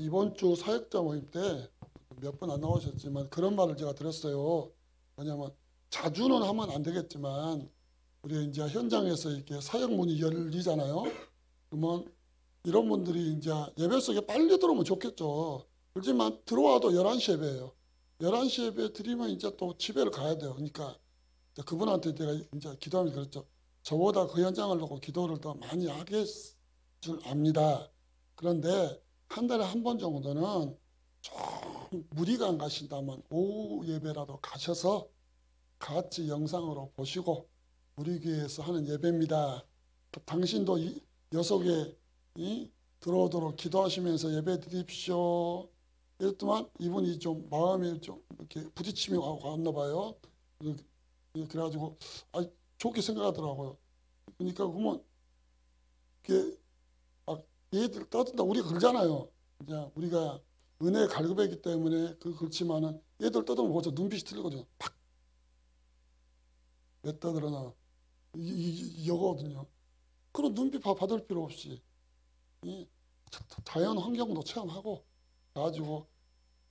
이번 주 사역자 모임 때 몇 분 안 나오셨지만 그런 말을 제가 들었어요. 왜냐하면 자주는 하면 안 되겠지만 우리 이제 현장에서 이렇게 사역 문이 열리잖아요. 그러면 이런 분들이 이제 예배 속에 빨리 들어오면 좋겠죠. 그렇지만 들어와도 11시 예배예요. 11시 예배 드리면 이제 또 집에를 가야 돼요. 그러니까 이제 그분한테 제가 이제 기도하면서 그랬죠. 저보다 그 현장을 놓고 기도를 더 많이 하겠 줄 압니다. 그런데 한 달에 한 번 정도는 좀 무리가 안 가신다면 오후 예배라도 가셔서 같이 영상으로 보시고 우리 교회에서 하는 예배입니다. 당신도 여속에 들어오도록 기도하시면서 예배 드립시오. 이랬더만 이분이 좀 마음이 좀 이렇게 부딪힘이 왔나 봐요. 그래가지고 좋게 생각하더라고요. 그러니까 그러면 이게 얘들 떠든다 우리가 그러잖아요. 이제 우리가 은혜 갈급했기 때문에 그렇지만은 얘들 떠들면 벌써 눈빛이 틀리거든요. 팍! 왜 떠들어나 이거거든요. 그런 눈빛 받을 필요 없이 이 자연 환경도 체험하고 가지고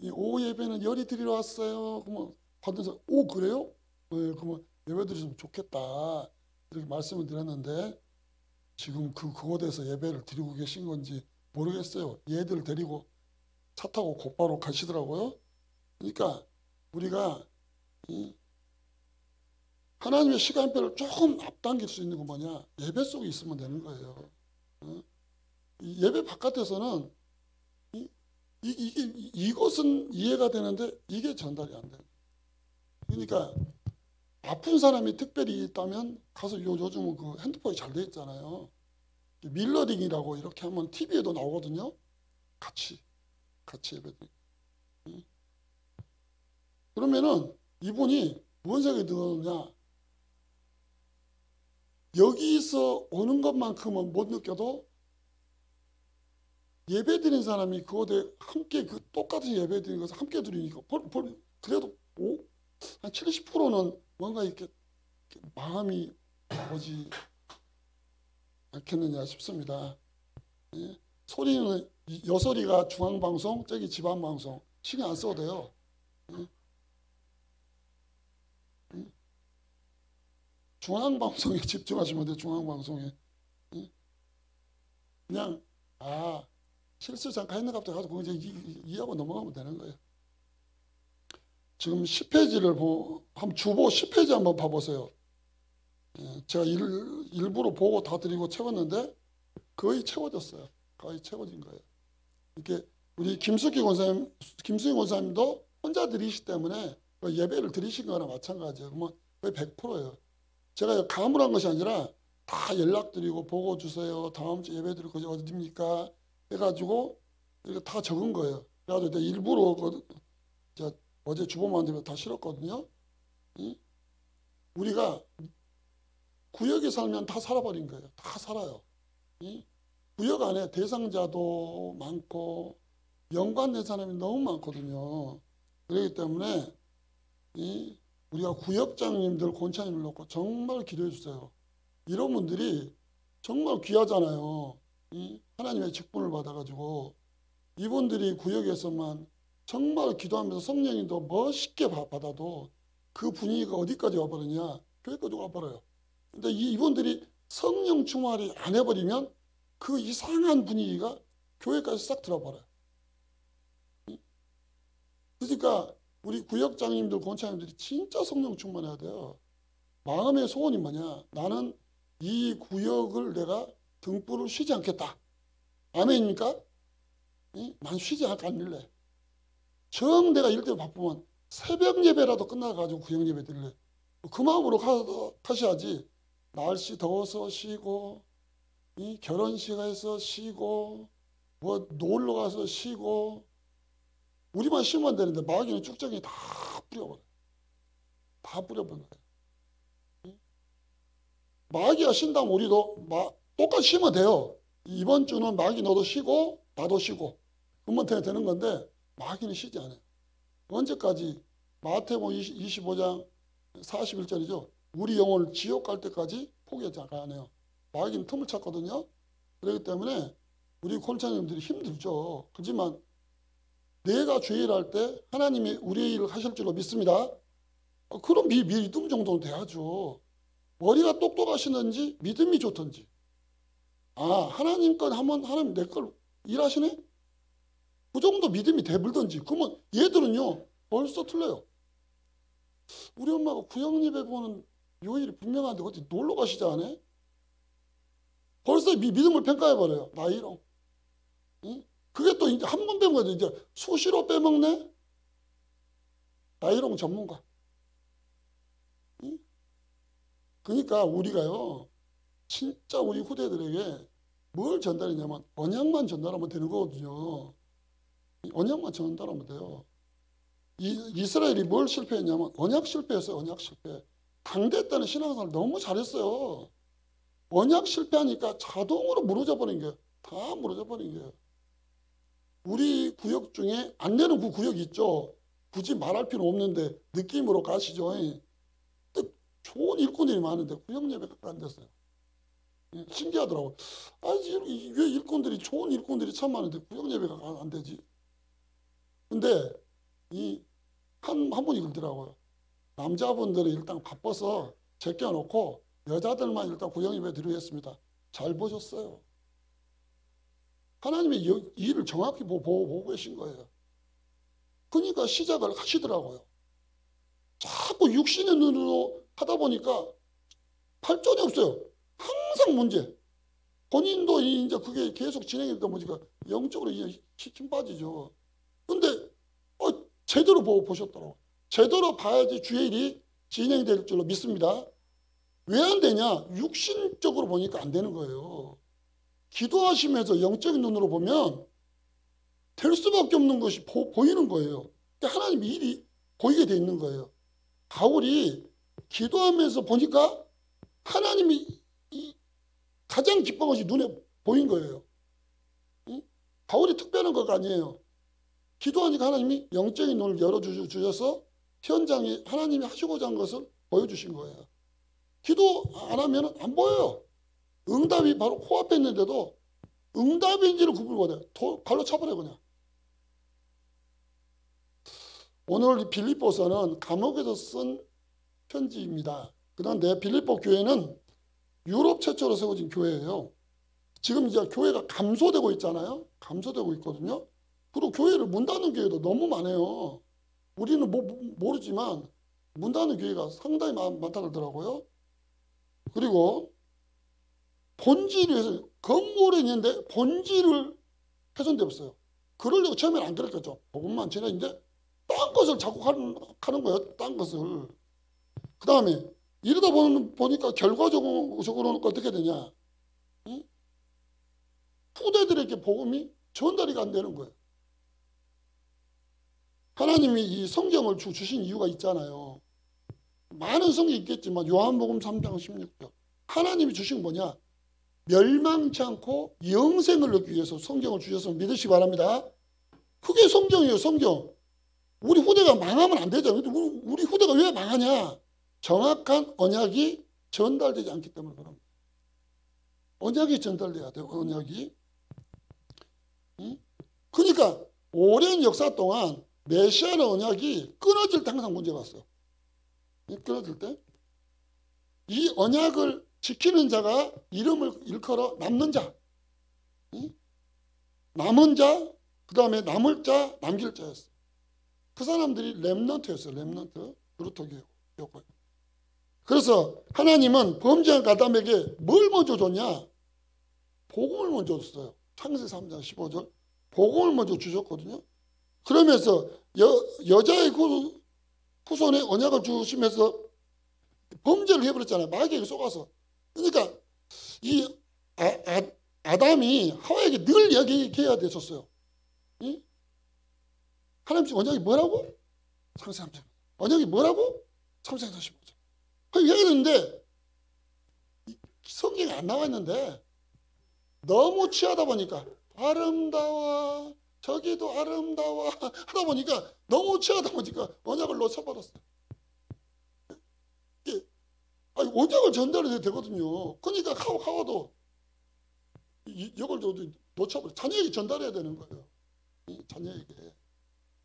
이 오후 예배는 열이 드리러 왔어요. 그러면 받는 사람 오 그래요? 네, 그러면 예배 드리면 좋겠다 이렇게 말씀을 드렸는데 지금 그곳에서 예배를 드리고 계신 건지 모르겠어요. 얘들 데리고 차 타고 곧바로 가시더라고요. 그러니까 우리가 하나님의 시간표를 조금 앞당길 수 있는 건 뭐냐? 예배 속에 있으면 되는 거예요. 예배 바깥에서는 이것은 이해가 되는데 이게 전달이 안 돼요. 그러니까 아픈 사람이 특별히 있다면 가서 요즘은 그 핸드폰이 잘 돼 있잖아요. 밀러링이라고 이렇게 하면 TV에도 나오거든요. 같이 예배드리고. 그러면은 이분이 무슨 생각이 드느냐? 여기서 오는 것만큼은 못 느껴도 예배 드리는 사람이 그곳에 함께 똑같은 예배 드리는 것을 함께 드리니까 그래도 한 70%는 뭔가 이렇게 마음이 오지 않겠느냐 싶습니다. 예? 소리는 여소리가 중앙방송, 저기 지방방송 신경 안 써도 돼요. 예? 중앙방송에 집중하시면 돼요. 중앙방송에. 예? 그냥 실수 잠깐 했는 갑자기 가서 이제 이해하고 넘어가면 되는 거예요. 지금 10페이지를 한번 주보 10페이지 한번 봐보세요. 제가 일부러 보고 다 드리고 채웠는데 거의 채워졌어요. 거의 채워진 거예요. 이렇게 우리 김숙희 권사님도 혼자 드리시기 때문에 예배를 드리신 거나 마찬가지예요. 그러면 거의 100%예요. 제가 가물한 것이 아니라 다 연락드리고 보고 주세요. 다음 주 예배 드릴 것이 어디입니까? 해가지고 이렇게 다 적은 거예요. 그래가지고 일부러 어제 주보만 되면 다 실었거든요. 우리가 구역에 살면 다 살아버린 거예요. 다 살아요. 구역 안에 대상자도 많고 연관된 사람이 너무 많거든요. 그렇기 때문에 우리가 구역장님들, 권차님을 놓고 정말 기도해 주세요. 이런 분들이 정말 귀하잖아요. 하나님의 직분을 받아가지고 이분들이 구역에서만 정말 기도하면서 성령님도 멋있게 받아도 그 분위기가 어디까지 와버리냐? 교회까지 와버려요. 근데 이분들이 성령 충만이 안 해버리면 그 이상한 분위기가 교회까지 싹 들어버려요. 그러니까 우리 구역장님들, 권차님들이 진짜 성령 충만해야 돼요. 마음의 소원이 뭐냐? 나는 이 구역을 내가 등불을 쉬지 않겠다. 아멘입니까? 난 쉬지 않을래. 정 내가 일 때문에 바쁘면 새벽 예배라도 끝나가지고 구역 예배 드릴래. 그 마음으로 가셔야지. 날씨 더워서 쉬고, 결혼식에서 쉬고, 뭐 놀러 가서 쉬고, 우리만 쉬면 되는데 마귀는 쭉정이 다 뿌려버려요. 다 뿌려버려요. 마귀가 쉰다면 우리도 똑같이 쉬면 돼요. 이번 주는 마귀 너도 쉬고 나도 쉬고 그러면 되는 건데 마귀는 쉬지 않아요. 언제까지? 마태복음 25장 41절이죠. 우리 영혼을 지옥 갈 때까지 포기하지 않아요. 마귀는 틈을 찾거든요. 그렇기 때문에 우리 권사님들이 힘들죠. 그렇지만 내가 주일할 때 하나님이 우리 일을 하실 줄로 믿습니다. 그럼 믿음 정도는 돼야죠. 머리가 똑똑하시는지 믿음이 좋든지. 하나님 건 하면 하나님 내 걸 일하시네? 그 정도 믿음이 대불든지. 그러면 얘들은요 벌써 틀려요. 우리 엄마가 구역예배 보는 요일이 분명한데 어디 놀러 가시지 않아? 벌써 믿음을 평가해버려요. 나이로. 응? 그게 또 이제 한 번 배운 거죠. 이제 수시로 빼먹네? 나이롱 전문가. 응? 그러니까 우리가요, 진짜 우리 후대들에게 뭘 전달했냐면 언약만 전달하면 되는 거거든요. 언약만 전달하면 돼요. 이스라엘이 뭘 실패했냐면 언약 실패했어요. 언약 실패. 당대 때는 신앙생활 너무 잘했어요. 언약 실패하니까 자동으로 무너져 버린 거예요. 다 무너져 버린 거예요. 우리 구역 중에 안 되는 구역이 있죠. 굳이 말할 필요 없는데 느낌으로 가시죠. 좋은 일꾼들이 많은데 구역 예배가 안 됐어요. 신기하더라고요. 왜 일꾼들이 좋은 일꾼들이 참 많은데 구역 예배가 안 되지? 근데 한 분이 그러더라고요. 남자분들은 일단 바빠서 제껴놓고 여자들만 일단 구역 예배 드리겠습니다. 잘 보셨어요. 하나님이 이 일을 정확히 보고 계신 거예요. 그러니까 시작을 하시더라고요. 자꾸 육신의 눈으로 하다 보니까 발전이 없어요. 항상 문제. 본인도 이제 그게 계속 진행이 되다 보니까 영적으로 이제 힘 빠지죠. 근데 제대로 보셨더라고요. 제대로 봐야지 주일이 진행될 줄로 믿습니다. 왜 안 되냐? 육신적으로 보니까 안 되는 거예요. 기도하시면서 영적인 눈으로 보면 될 수밖에 없는 것이 보이는 거예요. 하나님의 일이 보이게 돼 있는 거예요. 바울이 기도하면서 보니까 하나님이 가장 기쁜 것이 눈에 보인 거예요. 바울이 특별한 것 아니에요. 기도하니까 하나님이 영적인 눈을 열어주셔서 현장에 하나님이 하시고자 한 것을 보여주신 거예요. 기도 안 하면 안 보여요. 응답이 바로 코앞에 있는데도 응답인지를 구분 못해요. 발로 차버려요 그냥. 오늘 빌립보서는 감옥에서 쓴 편지입니다. 그런데 빌립보 교회는 유럽 최초로 세워진 교회예요. 지금 이제 교회가 감소되고 있잖아요. 감소되고 있거든요. 그리고 교회를 문 닫는 교회도 너무 많아요. 우리는 모르지만 문 닫는 교회가 상당히 많다 그러더라고요. 그리고 본질에서 건물에 있는데 본질을 훼손돼 없어요. 그러려고 처음에는 안 그랬겠죠. 복음만 전했는데 딴 것을 자꾸 하는 거예요. 딴 것을. 그 다음에 이러다 보니까 결과적으로는 어떻게 되냐. 응? 후대들에게 복음이 전달이 안 되는 거예요. 하나님이 이 성경을 주신 이유가 있잖아요. 많은 성경이 있겠지만 요한복음 3장 16절 하나님이 주신 뭐냐? 멸망치 않고 영생을 얻기 위해서 성경을 주셔서 믿으시기 바랍니다. 그게 성경이에요. 성경. 우리 후대가 망하면 안 되죠. 우리 후대가 왜 망하냐? 정확한 언약이 전달되지 않기 때문에 그럽니다. 언약이 전달돼야 돼요. 언약이. 그러니까 오랜 역사 동안 메시아의 언약이 끊어질 때 항상 문제가 왔어요. 끊어질 때. 이 언약을 지키는 자가 이름을 일컬어 남는 자. 남은 자, 그 다음에 남을 자, 남길 자였어요. 그 사람들이 렘넌트였어요. 렘넌트. 그루터기였고요. 그래서 하나님은 범죄한 아담에게 뭘 먼저 줬냐? 복음을 먼저 줬어요. 창세기 3장 15절. 복음을 먼저 주셨거든요. 그러면서 여자의 후손에 언약을 주시면서 범죄를 해버렸잖아요. 마귀에게 속아서. 그러니까 이 아담이 하와에게 늘 얘기해야 됐었어요. 하나님 언약이 뭐라고? 창세기 3장. 언약이 뭐라고? 창세기 45절. 얘기했는데 성경에 안 나와 있는데 너무 취하다 보니까 아름다워 저기도 아름다워 하다 보니까 너무 취하다 보니까 언약을 놓쳐버렸어요. 언약을 전달해야 되거든요. 그러니까 하와도 이걸 놓쳐버려. 자녀에게 전달해야 되는 거예요. 자녀에게.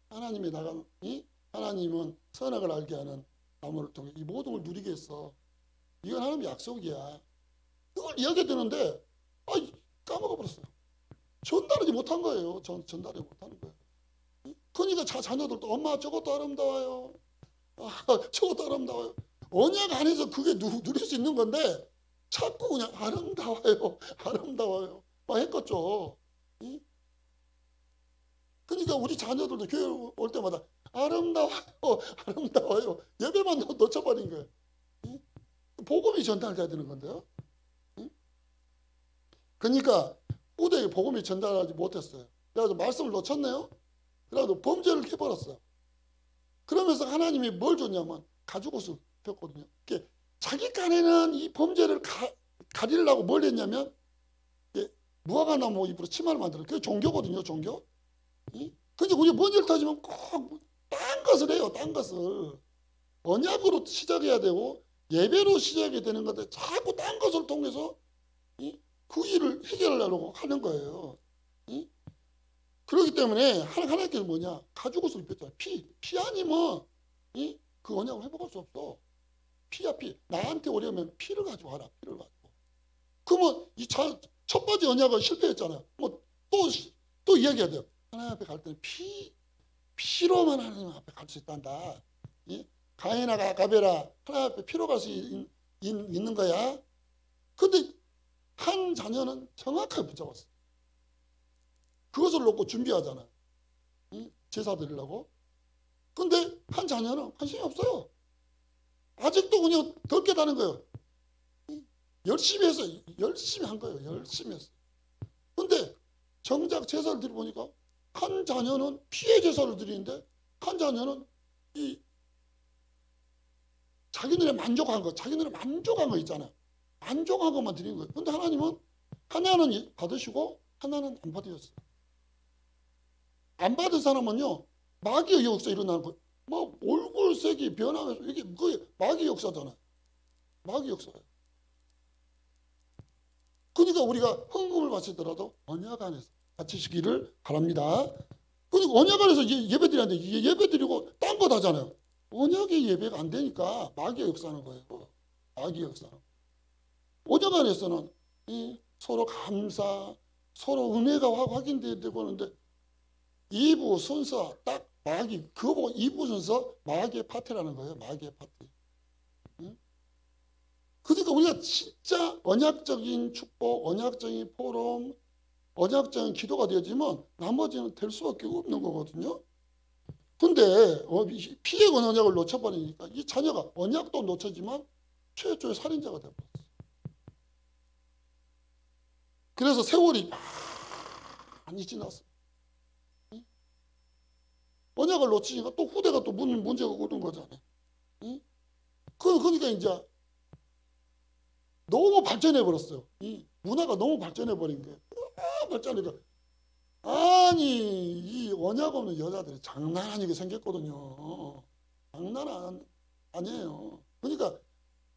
하나님이 나간 하나님은 선악을 알게 하는 나무를 통해 이 모든 걸 누리게 했어. 이건 하나님의 약속이야. 그걸 이야기 되는데 까먹어버렸어요. 전달하지 못한 거예요. 전달하지 못하는 거예요. 그러니까 자녀들도 엄마 저것도 아름다워요. 저것도 아름다워요. 언약 안에서 그게 누릴 수 있는 건데 자꾸 그냥 아름다워요. 아름다워요. 막 했겠죠. 그러니까 우리 자녀들도 교회 올 때마다 아름다워요. 아름다워요. 예배만 놓쳐버린 거예요. 복음이 전달돼야 되는 건데요. 그러니까 후대에 복음이 전달하지 못했어요. 그래가지고 말씀을 놓쳤네요. 그래가지고 범죄를 해버렸어요. 그러면서 하나님이 뭘 줬냐면 가죽옷을 폈거든요. 자기 깐에는 이 범죄를 가리려고 뭘 했냐면 무화과나무 잎으로 치마를 만들어요. 그게 종교거든요. 종교. 근데 우리 먼지를 터지면 꼭 딴 것을 해요. 딴 것을. 언약으로 시작해야 되고 예배로 시작이 되는 건데 자꾸 딴 것을 통해서 그 일을 해결하려고 하는 거예요. 그렇기 때문에 하나님께서 뭐냐? 가죽옷을 입혔잖아요. 피 아니면 그 언약을 회복할 수 없어. 피야 피. 나한테 오려면 피를 가지고 와라. 피를 가지고. 그러면 이 첫 번째 언약은 실패했잖아요. 뭐 또 이야기해야 돼요. 하나님 앞에 갈 때는 피로만 하나님 앞에 갈 수 있단다. 가인아 가베라 하나님 앞에 피로 갈 수 있는 거야. 근데 한 자녀는 정확하게 붙잡았어. 그것을 놓고 준비하잖아. 제사 드리려고. 근데 한 자녀는 관심이 없어요. 아직도 그냥 덜 깨닫는 거예요. 열심히 해서 열심히 한 거예요. 열심히 했어. 근데 정작 제사를 드려보니까 한 자녀는 피의 제사를 드리는데 한 자녀는 자기들의 만족한 거 있잖아요. 만족한 것만 드리는 거예요. 근데 하나님은 하나는 받으시고 하나는 안 받으셨어요. 안 받은 사람은요, 마귀의 역사 일어나는 거예요. 뭐 얼굴색이 변하면서 이게 거의 마귀 역사잖아요. 마귀 역사예요. 그러니까 우리가 헌금을 바치더라도 언약 안에서 바치시기를 바랍니다. 그러니까 언약 안에서 예배 드리는데 예배 드리고 딴 거 하잖아요. 언약의 예배가 안 되니까 마귀의 역사하는 거예요. 마귀의 역사는. 언약 안에서는 서로 감사, 서로 은혜가 확인되고 하는데 2부 순서 딱 마귀, 그거 보고 2부 순서 마귀의 파티라는 거예요. 마귀의 파티. 그러니까 우리가 진짜 언약적인 축복, 언약적인 포럼, 언약적인 기도가 되어지면 나머지는 될 수밖에 없는 거거든요. 근데 피해 언약을 놓쳐버리니까 이 자녀가 언약도 놓쳐지만 최초의 살인자가 되어버렸어요. 그래서 세월이 많이 지났어요. 언약을 놓치니까 또 후대가 또 문제가 오는 거잖아요. 그러니까 이제 너무 발전해 버렸어요. 이 문화가 너무 발전해 버린 거예요. 발전해서 아니 이 언약 없는 여자들이 장난 아니게 생겼거든요. 장난 아니에요. 그러니까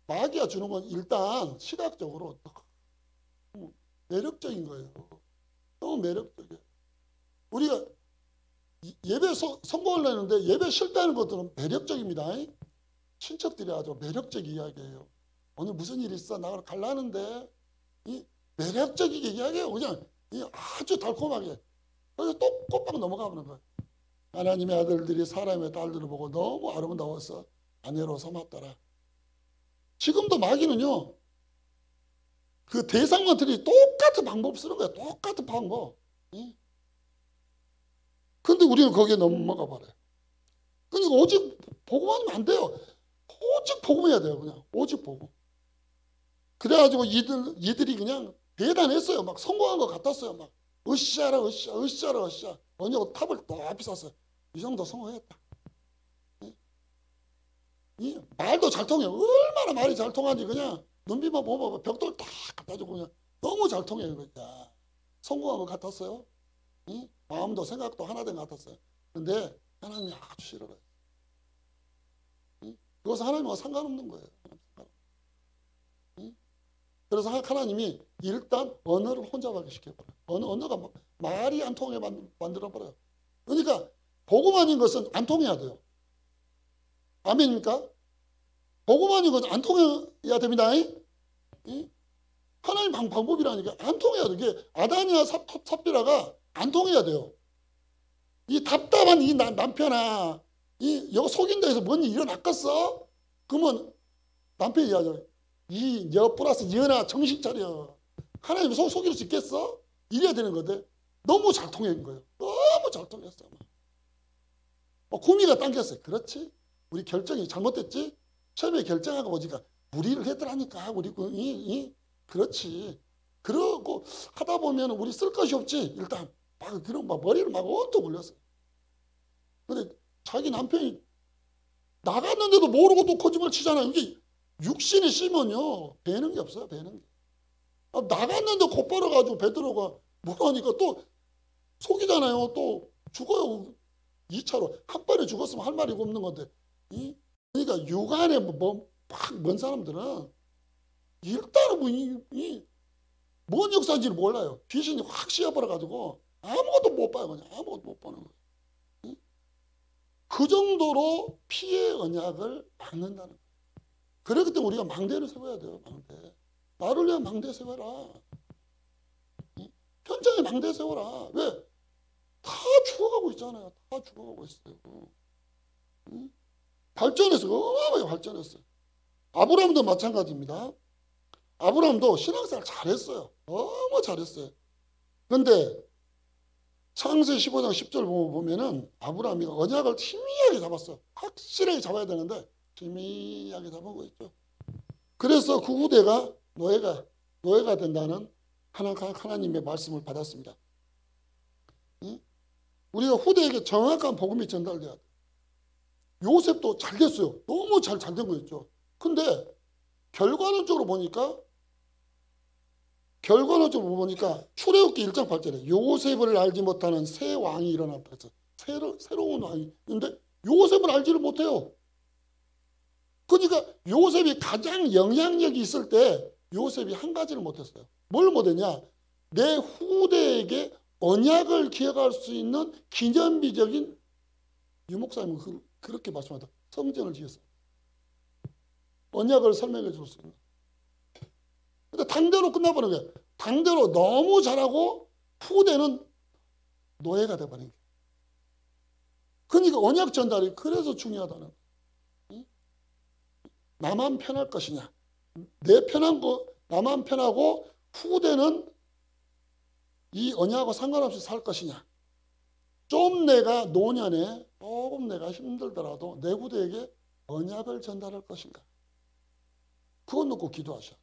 마귀가 주는 건 일단 시각적으로 너무 매력적인 거예요. 너무 매력적이에요. 우리가 예배 성공하려는데 예배 실패하는 것들은 매력적입니다. 친척들이 아주 매력적인 이야기예요. 오늘 무슨 일이 있어? 나를 갈라는데 이 매력적이게 이야기해요. 그냥 아주 달콤하게. 그래서 또 꽃빵 넘어가는 거예요. 하나님의 아들들이 사람의 딸들을 보고 너무 아름다워서 아내로 삼았더라. 지금도 마귀는요. 그 대상만들이 똑같은 방법 쓰는 거예요. 똑같은 방법. 근데 우리는 거기에 넘어가 버려요. 그러니까 오직 복음하면 안 돼요. 오직 복음해야 돼요. 그냥 오직 복음. 그래가지고 이들이 그냥 대단했어요. 막 성공한 것 같았어요. 막 으쌰라 으쌰 으쌰라 으쌰. 언니가 탑을 높이 샀어요. 이 정도 성공했다. 말도 잘 통해요. 얼마나 말이 잘 통하지. 그냥 눈빛만 보면 벽돌 딱 갖다 주고 그냥 너무 잘 통해요. 그냥 성공한 것 같았어요. 마음도 생각도 하나 된 것 같았어요. 근데 하나님이 아주 싫어요. 그것은 하나님과 상관없는 거예요. 그래서 하나님이 일단 언어를 혼잡하게 시켜버려요. 언어가 말이 안 통하게 만들어버려요. 그러니까 복음 아닌 것은 안 통해야 돼요. 아멘입니까? 복음 아닌 것은 안 통해야 됩니다. 하나님 방법이라니까 안 통해야 돼. 이게 아다니와 삽비라가 안 통해야 돼요. 이 답답한 이 남편아, 여기 속인다 해서 뭔 일 일어났겠어? 그러면 남편이 이야기하죠. 여 플러스 여나 정신 차려. 하나님 속일 수 있겠어? 이래야 되는 건데 너무 잘 통한 거예요. 너무 잘 통했어. 구미가 당겼어요. 그렇지? 우리 결정이 잘못됐지? 처음에 결정하고 보니까 무리를 했더라니까. 우리 그렇지. 그러고 하다 보면 우리 쓸 것이 없지. 일단 막 머리를 막 온통 굴렸어요. 근데 자기 남편이 나갔는데도 모르고 또 거짓말 치잖아요. 이게 육신이 심으면요 배는 게 없어요. 배는 게. 나갔는데 곧바로 가지고 베드로가 뭐하니까 또 속이잖아요. 또 죽어요. 2차로 한 번에 죽었으면 할 말이 없는 건데. 그러니까 육안에 먼 사람들은 일단은 뭔 역사인지를 몰라요. 귀신이 확 씌어버려가지고 아무것도 못 봐요. 그냥 아무것도 못 보는 거예요. 그 정도로 피의 언약을 막는다는 거예요. 그렇기 때문에 우리가 망대를 세워야 돼요. 망대. 나를 위한 망대 세워라. 현장에 망대 세워라. 왜? 다 죽어가고 있잖아요. 다 죽어가고 있어요. 발전했어요. 어마어마하게 발전했어요. 아브라함도 마찬가지입니다. 아브라함도 신앙생활 잘했어요. 너무 잘했어요. 그런데 창세기 15장 10절 보면은 아브라함이 언약을 희미하게 잡았어요. 확실하게 잡아야 되는데 희미하게 잡은 거 있죠. 그래서 그 후대가 노예가 된다는 하나님의 말씀을 받았습니다. 우리가 후대에게 정확한 복음이 전달돼야 돼요. 요셉도 잘 됐어요. 너무 잘 된 거였죠. 근데 결과론적으로 보니까 출애굽기 1장 8절에 요셉을 알지 못하는 새 왕이 일어났다 했어요. 새로운 왕이. 근데 요셉을 알지를 못해요. 그러니까 요셉이 가장 영향력이 있을 때 요셉이 한 가지를 못했어요. 뭘 못했냐? 내 후대에게 언약을 기억할 수 있는 기념비적인 유목사님은 그렇게 말씀하다. 성전을 지었어요. 언약을 설명해 줄 수 있는. 근데 당대로 끝나버린 거예요. 당대로 너무 잘하고 후대는 노예가 돼버린 거예요. 그러니까 언약 전달이 그래서 중요하다는 거예요. 나만 편할 것이냐. 내 편한 거 나만 편하고 후대는 이 언약하고 상관없이 살 것이냐. 좀 내가 노년에 조금 내가 힘들더라도 내 후대에게 언약을 전달할 것인가. 그거 놓고 기도하셔.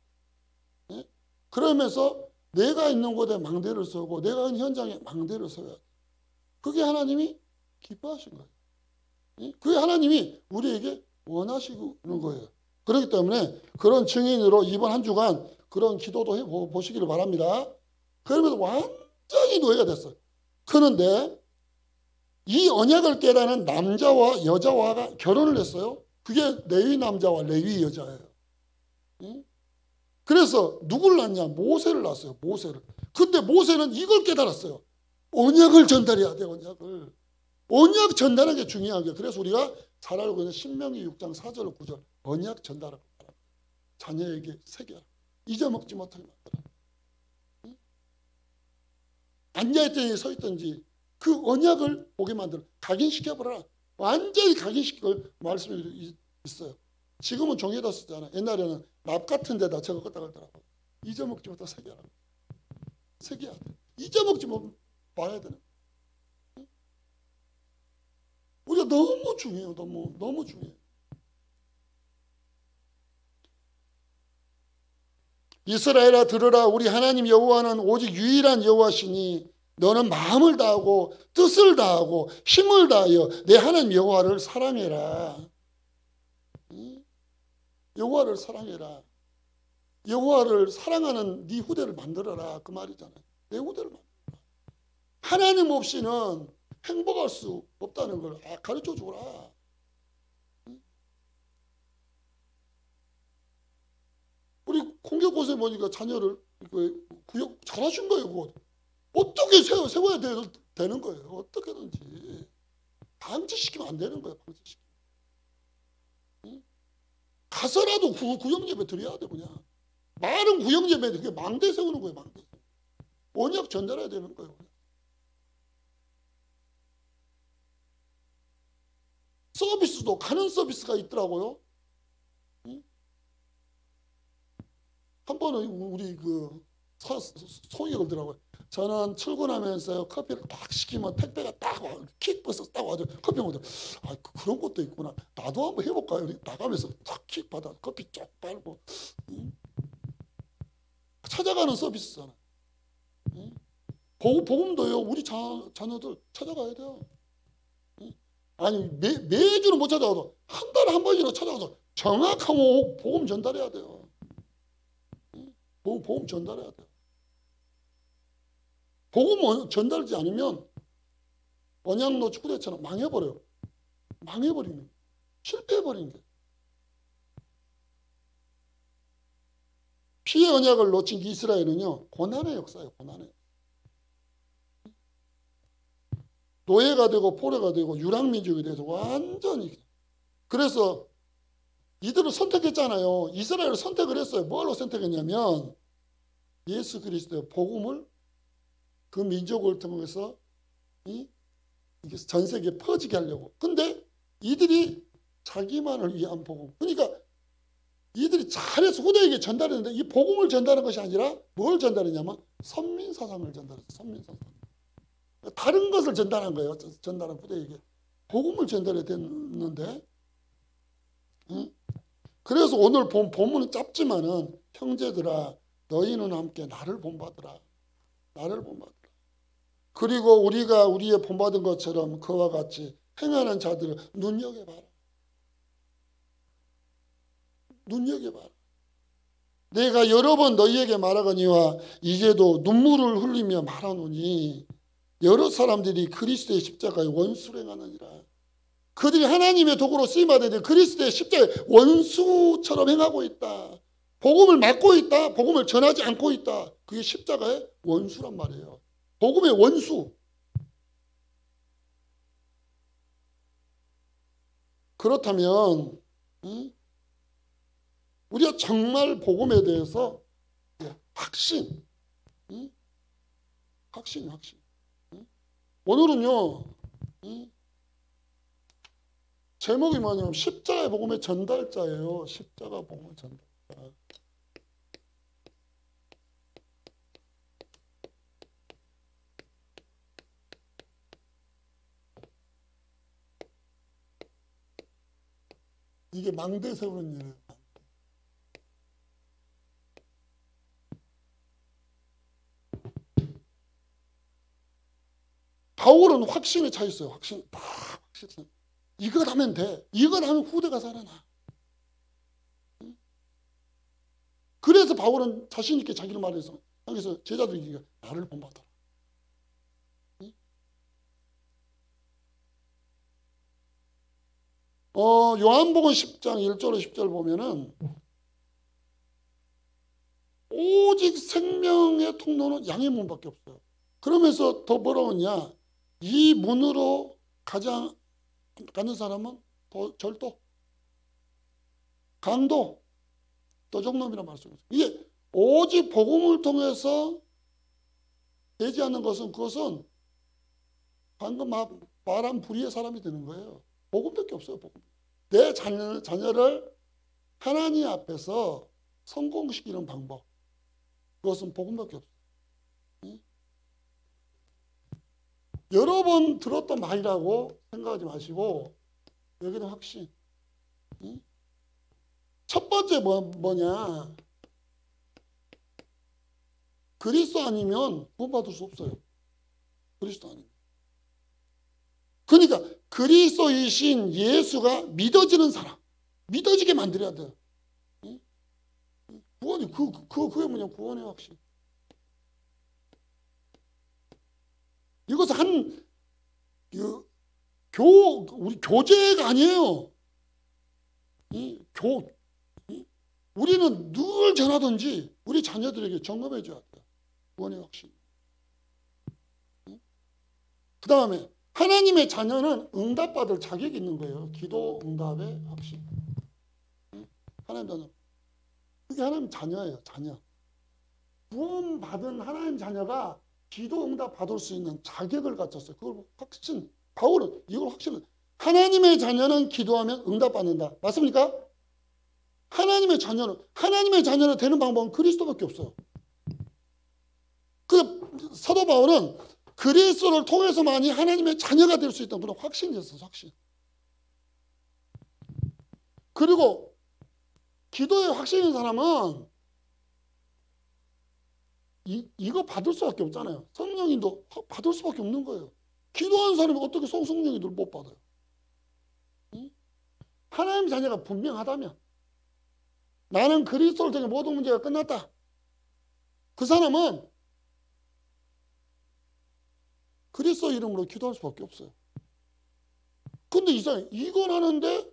예? 그러면서 내가 있는 곳에 망대를 세우고 내가 있는 현장에 망대를 세워야 돼. 그게 하나님이 기뻐하신 거예요. 예? 그게 하나님이 우리에게 원하시는 거예요. 그렇기 때문에 그런 증인으로 이번 한 주간 그런 기도도 해보시기를 바랍니다. 그러면서 완전히 노예가 됐어요. 그런데 이 언약을 깨달은 남자와 여자와 결혼을 했어요. 그게 레위 남자와 레위 여자예요. 그래서 누굴 낳냐? 모세를 낳았어요. 모세를. 근데 모세는 이걸 깨달았어요. 언약을 전달해야 돼. 언약 전달하는 게 중요한 게. 그래서 우리가 잘 알고 있는 신명기 6장 4절 9절 언약 전달하고 자녀에게 새겨라. 잊어먹지 못하게 만들어. 앉아있든지 서있든지 그 언약을 보게 만들어. 각인시켜버려라. 완전히 각인시킬 말씀이 있어요. 지금은 종이에다 쓰잖아. 옛날에는 납 같은 데다 적었다 그러더라고. 잊어먹지 못하고 새겨라. 새겨야 돼. 잊어먹지 못 말아야 되는. 우리가 너무 중요해요. 너무 중요해요. 이스라엘아 들으라. 우리 하나님 여호와는 오직 유일한 여호와시니 너는 마음을 다하고 뜻을 다하고 힘을 다하여 내 하나님 여호와를 사랑해라. 여호와를 사랑해라. 여호와를 사랑하는 네 후대를 만들어라. 그 말이잖아요. 내 후대를 만들어라. 하나님 없이는 행복할 수 없다는 걸 가르쳐 주라. 우리 공격고세 보니까 자녀를 구역 잘하신 거예요. 그거. 어떻게 세워야 되는 거예요. 어떻게든지. 방치시키면 안 되는 거예요. 방치시키면. 응? 가서라도 구역예배 드려야 돼. 그냥 말은 구역예배, 그게 망대 세우는 거예요. 망대. 언약 전달해야 되는 거예요. 서비스도 가는 서비스가 있더라고요. 응? 한 번은 우리 그 소위 그러더라고요. 저는 출근하면서 커피를 딱 시키면 택배가 딱 와, 킥버스 딱 와서 커피 먹어도 아 그런 것도 있구나. 나도 한번 해볼까요? 나가면서 딱 킥 받아 커피 쭉 빨고 응? 찾아가는 서비스잖아. 응? 복음도요. 우리 자녀들 찾아가야 돼요. 응? 아니 매주는 못 찾아가도 한 달에 한 번이라도 찾아가서 정확한 복음 전달해야 돼요. 응? 복음 전달해야 돼요. 복음 전달하지 않으면 언약노 축구대처럼 망해버려요. 망해버리는 거예요. 실패해버리는 거예요. 피의 언약을 놓친 이스라엘은요. 고난의 역사예요. 고난의. 노예가 되고 포로가 되고 유랑민족이 돼서 완전히. 그래서 이들을 선택했잖아요. 이스라엘을 선택을 했어요. 뭘로 선택했냐면 예수 그리스도의 복음을 그 민족을 통해서 전 세계에 퍼지게 하려고. 근데 이들이 자기만을 위한 복음. 그러니까 이들이 잘해서 후대에게 전달했는데 이 복음을 전달한 것이 아니라 뭘 전달했냐면 선민사상을 전달했어요. 선민사상. 다른 것을 전달한 거예요. 전달한 후대에게. 복음을 전달해야 됐는데 그래서 오늘 본문은 짧지만은 형제들아 너희는 함께 나를 본받으라. 나를 본받으라. 그리고 우리가 우리의 본받은 것처럼 그와 같이 행하는 자들을 눈여겨봐라. 눈여겨봐라. 내가 여러 번 너희에게 말하거니와 이제도 눈물을 흘리며 말하노니 여러 사람들이 그리스도의 십자가에 원수를 행하느니라. 그들이 하나님의 도구로 쓰임받는데 그리스도의 십자가에 원수처럼 행하고 있다. 복음을 막고 있다. 복음을 전하지 않고 있다. 그게 십자가의 원수란 말이에요. 복음의 원수. 그렇다면 우리가 정말 복음에 대해서 확신. 확신. 오늘은요. 제목이 뭐냐면 십자가의 복음의 전달자예요. 십자가 복음의 전달자. 이게 망대 세우는 일이에요. 바울은 확신에 차 있어요. 확신. 이거 하면 돼. 이거 하면 후대가 살아나. 그래서 바울은 자신 있게 자기를 말해서 여기서 제자들에게 나를 본받아라. 요한복음 10장 1절로 10절 보면은 오직 생명의 통로는 양의 문밖에 없어요. 그러면서 더 뭐라고 하냐? 이 문으로 가는 사람은 절도, 강도, 도적놈이란 말씀이에요. 이게 오직 복음을 통해서 되지 않는 것은 그것은 방금 말한 불의의 사람이 되는 거예요. 복음밖에 없어요. 복음. 내 자녀를 하나님 앞에서 성공시키는 방법. 그것은 복음밖에 없어요. 여러 번 들었던 말이라고 생각하지 마시고 여기는 확신. 첫 번째 뭐냐? 그리스도 아니면 구원받을 수 없어요. 그리스도 아니면. 그러니까 그리스도이신 예수가 믿어지는 사람. 믿어지게 만들어야 돼요. 구원이 그게 뭐냐? 구원의 확신. 이것은 우리 교재가 아니에요. 우리는 늘 전하든지 우리 자녀들에게 점검해 줘야 돼요. 구원의 확신. 그 다음에 하나님의 자녀는 응답받을 자격이 있는 거예요. 기도 응답의 확신. 하나님 자녀. 그게 하나님 자녀예요. 자녀. 구원받은 하나님 자녀가 기도 응답 받을 수 있는 자격을 갖췄어요. 그걸 확신. 바울은 이걸 확신을. 하나님의 자녀는 기도하면 응답받는다. 맞습니까? 하나님의 자녀는 되는 방법은 그리스도밖에 없어요. 그 사도 바울은 그리스도를 통해서만이 하나님의 자녀가 될 수 있다는 그런 확신이 있었어요. 확신. 그리고 기도에 확신인 사람은 이거 받을 수밖에 없잖아요. 성령님도 받을 수밖에 없는 거예요. 기도하는 사람이 어떻게 성령님도 못 받아요? 응? 하나님 자녀가 분명하다면, 나는 그리스도를 통해 모든 문제가 끝났다. 그 사람은 그리스도 이름으로 기도할 수밖에 없어요. 근데 이상해. 이걸 하는데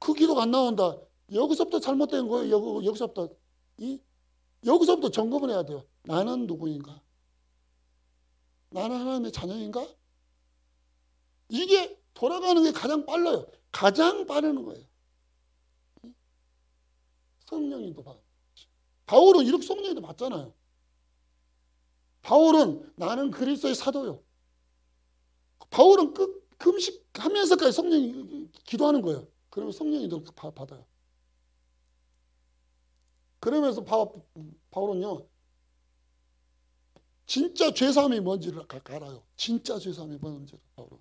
그 기도가 안 나온다. 여기서부터 잘못된 거예요. 여기서부터 점검을 해야 돼요. 나는 누구인가? 나는 하나님의 자녀인가? 이게 돌아가는 게 가장 빨라요. 가장 빠르는 거예요. 성령님도 봐. 바울은 이렇게 성령님도 봤잖아요. 바울은 나는 그리스도의 사도요. 바울은 금식하면서까지 성령이 기도하는 거예요. 그러면 성령님도 받아요. 그러면서 바울은요, 진짜 죄사함이 뭔지를 알아요. 진짜 죄사함이 뭔지를 바울은.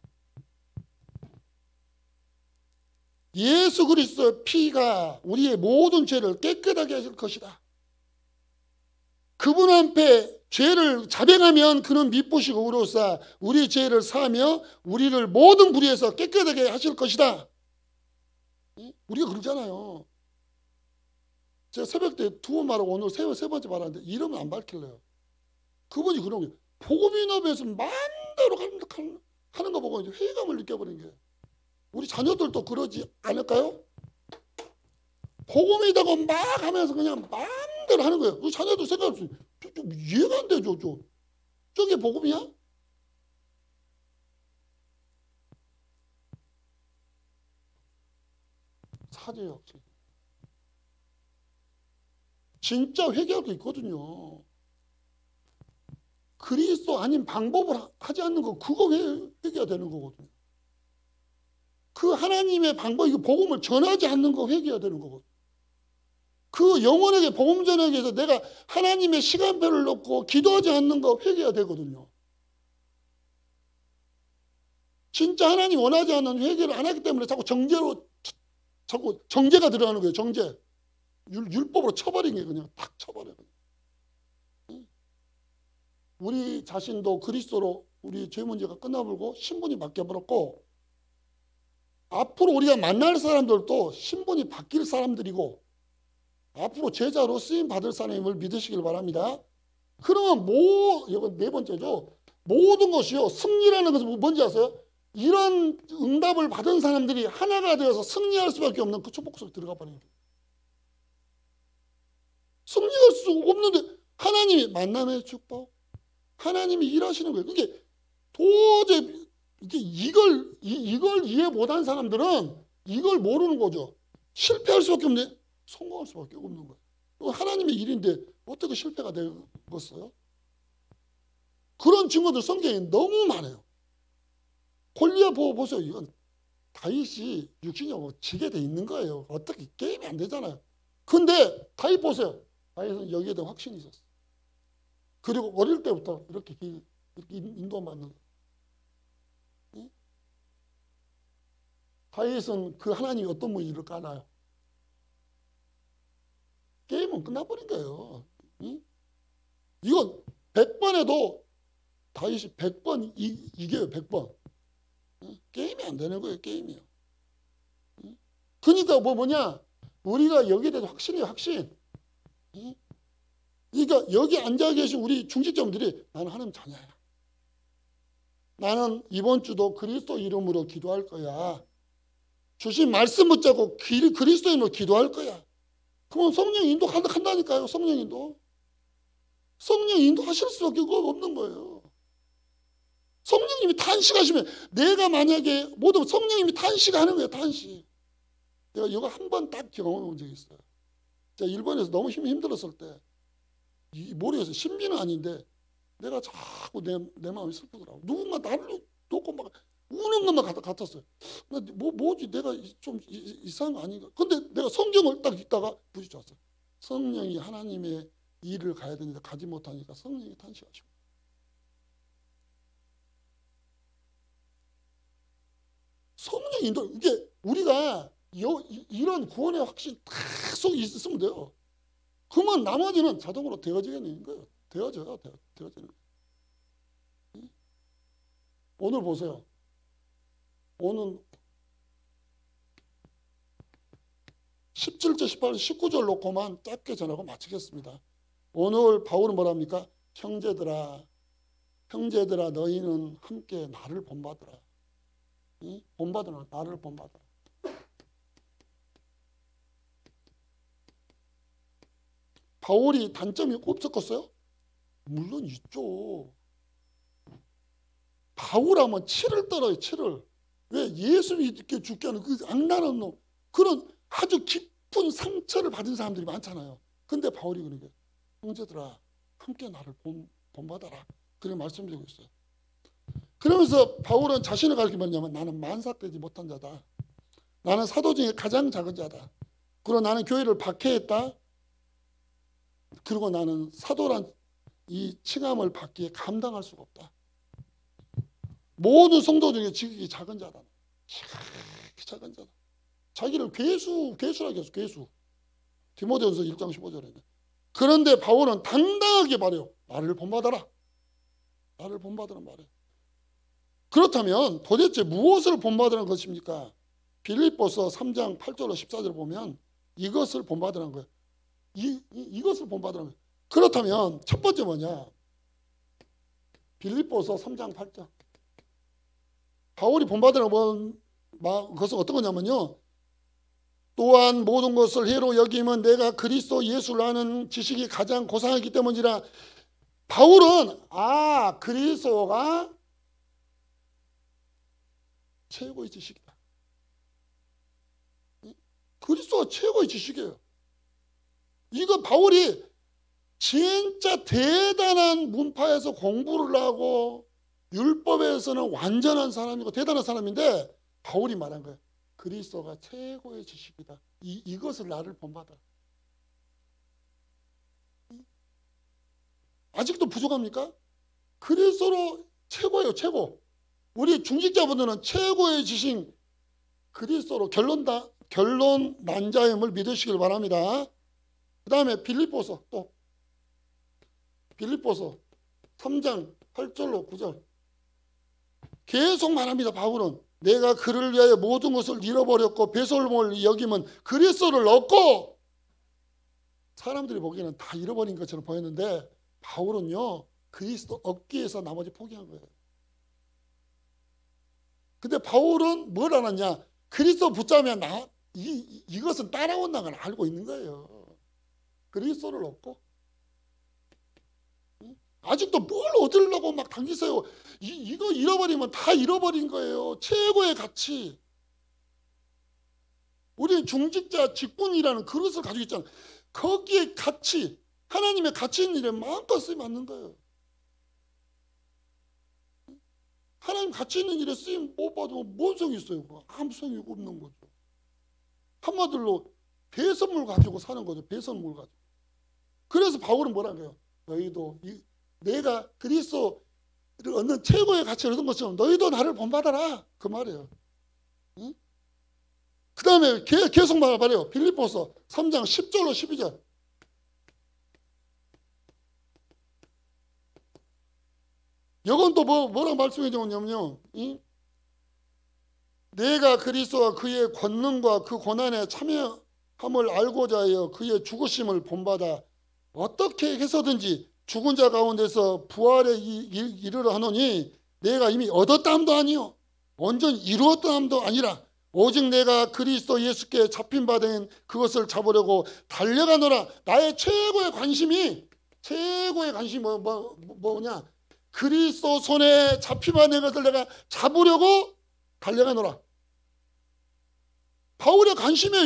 예수 그리스도의 피가 우리의 모든 죄를 깨끗하게 하실 것이다. 그분 앞에 죄를 자백하면 그는 미쁘시고 의로우사 우리 죄를 사하며 우리를 모든 불의에서 깨끗하게 하실 것이다. 우리가 그러잖아요. 제가 새벽 때 두 번 말하고 오늘 세 번째 말하는데 이름은 안 밝힐래요. 그분이 그런 거예요. 복음인업에서 마음대로 하는 거 보고 회의감을 느껴버린 거예요. 우리 자녀들도 그러지 않을까요? 복음이다고 막 하면서 그냥 마음대로 하는 거예요. 우리 자녀들 생각해보세요. 좀 이해가 안 되죠. 저게 복음이야? 사죄요. 진짜 회개할 게 있거든요. 그리스도 아닌 방법을 하지 않는 거, 그거 회개가 되는 거거든요. 그 하나님의 방법, 이거 복음을 전하지 않는 거 회개가 되는 거거든요. 그 영혼에게 복음 전하기 위해서 내가 하나님의 시간표를 놓고 기도하지 않는 거 회개가 되거든요. 진짜 하나님 원하지 않는 회개를 안 하기 때문에 자꾸 정죄가 들어가는 거예요. 정죄. 율법으로 쳐버린 게 그냥 탁 쳐버려요. 우리 자신도 그리스도로 우리 죄 문제가 끝나버리고 신분이 바뀌어버렸고, 앞으로 우리가 만날 사람들도 신분이 바뀔 사람들이고, 앞으로 제자로 쓰임 받을 사람임을 믿으시길 바랍니다. 그러면 이건 네 번째죠. 모든 것이요, 승리라는 것은 뭔지 아세요? 이런 응답을 받은 사람들이 하나가 되어서 승리할 수밖에 없는 그 축복 속에 들어가 버리는 거예요. 승리할 수 없는데 하나님이 만남의 축복, 하나님이 일하시는 거예요. 그게 도저히 이걸 이해 못한 사람들은 이걸 모르는 거죠. 실패할 수밖에 없는데 성공할 수밖에 없는 거예요. 하나님의 일인데 어떻게 실패가 되겠어요? 그런 증거들 성경에 너무 많아요. 골리앗 보세요. 이건 다윗이 육신적으로 지게 돼 있는 거예요. 어떻게 게임이 안 되잖아요. 근데 다윗 보세요. 다윗은 여기에 대한 확신이 있었어요. 그리고 어릴 때부터 이렇게 인도받는 거예요. 다윗은 그 하나님이 어떤 분인지를 알아요. 게임은 끝나버린 거예요. 이건 100번 해도 다윗이 100번 이겨요. 100번. 게임이 안 되는 거예요. 게임이요. 그러니까 뭐냐? 우리가 여기에 대해서 확신이에요. 확신. 그러니까 여기 앉아 계신 우리 중직자분들이 나는 하나님 자녀야. 나는 이번 주도 그리스도 이름으로 기도할 거야. 주신 말씀 붙잡고 그리스도 이름으로 기도할 거야. 그럼 성령 인도한다니까요. 성령 인도. 성령 인도하실 수밖에 없는 거예요. 성령 성령님이 탄식하시면 내가 만약에 모든 성령님이 탄식하는 거예요. 탄식. 내가 이거 한 번 딱 경험해 본 적이 있어요. 제가 일본에서 너무 힘들었을 때 이 모르겠어요. 신비는 아닌데 내가 자꾸 내 마음이 슬프더라고. 누군가 나를 놓고 막 우는 것만 같았어요. 뭐지 내가 좀 이상한 거 아닌가. 근데 내가 성경을 딱 읽다가 부딪혔어요. 성령이 하나님의 일을 가야 되는데 가지 못하니까 성령이 탄식하시고. 성령이 인도. 이게 우리가 이런 구원의 확신 딱 속에 있으면 돼요. 그러면 나머지는 자동으로 되어지게 되는 거예요. 되어지는 거예요. 오늘 보세요. 오늘 17절, 18절, 19절 놓고만 짧게 전하고 마치겠습니다. 오늘 바울은 뭐랍니까? 형제들아 너희는 함께 나를 본받으라. 본받으라. 나를 본받으라. 바울이 단점이 없었겠어요? 물론 있죠. 바울하면 치를 떨어요. 치를. 왜? 예수 믿게 죽게 하는 그 악랄한 놈. 그런 아주 깊은 상처를 받은 사람들이 많잖아요. 근데 바울이 그러게 형제들아 함께 나를 본받아라. 그렇게 말씀드리고 있어요. 그러면서 바울은 자신을 가리켜 뭐냐면 나는 만삭되지 못한 자다. 나는 사도 중에 가장 작은 자다. 그리고 나는 교회를 박해했다. 그리고 나는 사도란 이 칭함을 받기에 감당할 수가 없다. 모든 성도 중에 지극히 작은 자다. 지극히 작은 자다. 자기를 괴수라고 했어. 괴수. 디모데전서 1장 15절에. 그런데 바울은 당당하게 말해요. 나를 본받아라. 나를 본받으란 말이에요. 그렇다면 도대체 무엇을 본받으라는 것입니까? 빌립보서 3장 8절로 14절 보면 이것을 본받으라는 거예요. 이것을 본받으라는 거예요. 그렇다면 첫 번째 뭐냐? 빌립보서 3장 8절. 바울이 본받으라는 것은 어떤 거냐면요. 또한 모든 것을 해로 여기면 내가 그리스도 예수를 아는 지식이 가장 고상하기 때문이라. 바울은 그리스도가 최고의 지식이다. 그리스도가 최고의 지식이에요. 이거 바울이 진짜 대단한 문파에서 공부를 하고 율법에서는 완전한 사람이고 대단한 사람인데 바울이 말한 거예요. 그리스도가 최고의 지식이다. 이것을 나를 본받아. 아직도 부족합니까? 그리스도로 최고예요. 최고. 우리 중직자분들은 최고의 지식 그리스도로 결론 난자임을 믿으시길 바랍니다. 그 다음에 빌립보서 3장 8절로 9절 계속 말합니다. 바울은 내가 그를 위하여 모든 것을 잃어버렸고 배설물을 여기면 그리스도를 얻고. 사람들이 보기에는 다 잃어버린 것처럼 보였는데 바울은요 그리스도 얻기 위해서 나머지 포기한 거예요. 근데 바울은 뭘 알았냐? 그리스도 붙잡으면 이것은 따라온다는 걸 알고 있는 거예요. 그리스도를 얻고. 아직도 뭘 얻으려고 막 당기세요. 이거 잃어버리면 다 잃어버린 거예요. 최고의 가치. 우리는 중직자 직분이라는 그릇을 가지고 있잖아요. 거기에 가치, 하나님의 가치 있는 일에 마음껏 쓰임 받는 거예요. 하나님 가치 있는 일에 쓰임 못 받으면 뭔 성이 있어요? 아무 성이 없는 거죠. 한마디로 배선물 가지고 사는 거죠. 배선물 가지고. 그래서 바울은 뭐라는 거예요? 너희도 내가 그리스도를 얻는 최고의 가치를 얻은 것처럼 너희도 나를 본받아라. 그 말이에요. 응? 그 다음에 계속 말해요. 빌립보서 3장 10절로 12절. 이건 또 뭐라고 말씀해 주냐면요. 내가 그리스도와 그의 권능과 그 고난에 참여함을 알고자 하여 그의 죽으심을 본받아 어떻게 해서든지 죽은 자 가운데서 부활에 이르러 하노니 내가 이미 얻었다 함도 아니요 온전히 이루었다 함도 아니라 오직 내가 그리스도 예수께 잡힌 바 된 그것을 잡으려고 달려가노라. 나의 최고의 관심이 뭐냐? 그리스도 손에 잡히면 된 것을 내가 잡으려고 달려가노라. 바울의 관심이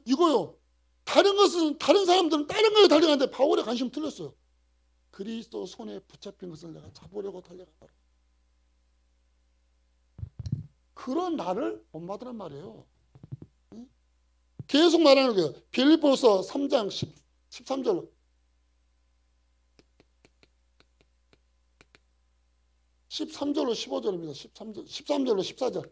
이거요. 다른 것은, 다른 사람들은 다른 거에 달려가는데 바울의 관심은 틀렸어요. 그리스도 손에 붙잡힌 것을 내가 잡으려고 달려가노라. 그런 나를 본받으란 말이에요. 계속 말하는 거예요. 빌립보서 3장 13절로. 13절로 15절입니다. 13절로 14절.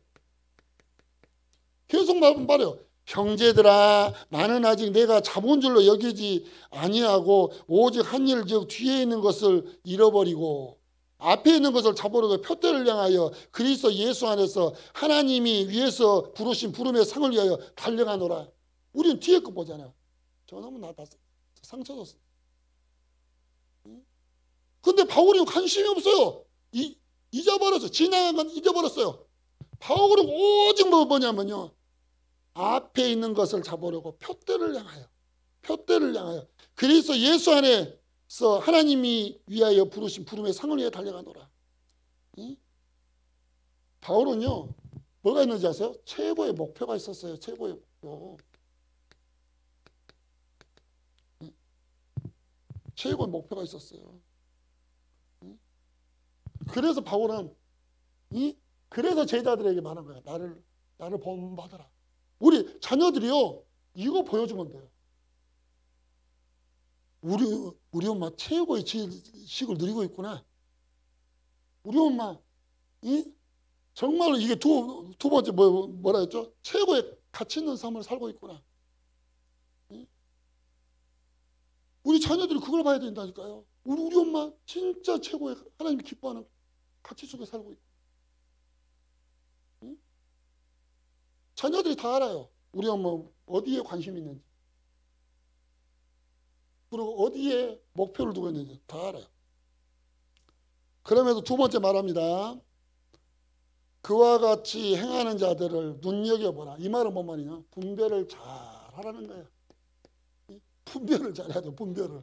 계속 말해요. 형제들아, 나는 아직 내가 잡은 줄로 여기지 아니하고 오직 한 일, 즉 뒤에 있는 것을 잃어버리고 앞에 있는 것을 잡으려고 표대를 향하여 그리스도 예수 안에서 하나님이 위에서 부르신 부름의 상을 위하여 달려가노라. 우리는 뒤에 거 보잖아요. 저놈은 나 다 상처 줬어. 근데 바울이 관심이 없어요. 잊어버렸어요. 지나간 건 잊어버렸어요. 바울은 오직 뭐냐면요, 앞에 있는 것을 잡으려고 표대를 향하여 그리스도 예수 안에서 하나님이 위하여 부르신 부름의 상을 위해 달려가노라. 바울은요, 뭐가 있는지 아세요? 최고의 목표가 있었어요. 최고의 목표. 최고의 목표가 있었어요. 그래서 바울은 그래서 제자들에게 말한 거야. 나를 본받아라. 우리 자녀들이요, 이거 보여주면 돼요. 우리 엄마 최고의 지식을 누리고 있구나. 우리 엄마 정말로 이게 두 번째 뭐라 했죠? 최고의 가치 있는 삶을 살고 있구나. 우리 자녀들이 그걸 봐야 된다니까요. 우리 엄마 진짜 최고의 하나님이 기뻐하는 가치 속에 살고 있고. 자녀들이 다 알아요. 우리 엄마 어디에 관심이 있는지, 그리고 어디에 목표를 두고 있는지 다 알아요. 그럼에도 두 번째 말합니다. 그와 같이 행하는 자들을 눈여겨보라. 이 말은 뭔 말이냐? 분별을 잘 하라는 거예요. 분별을 잘해야 돼. 분별을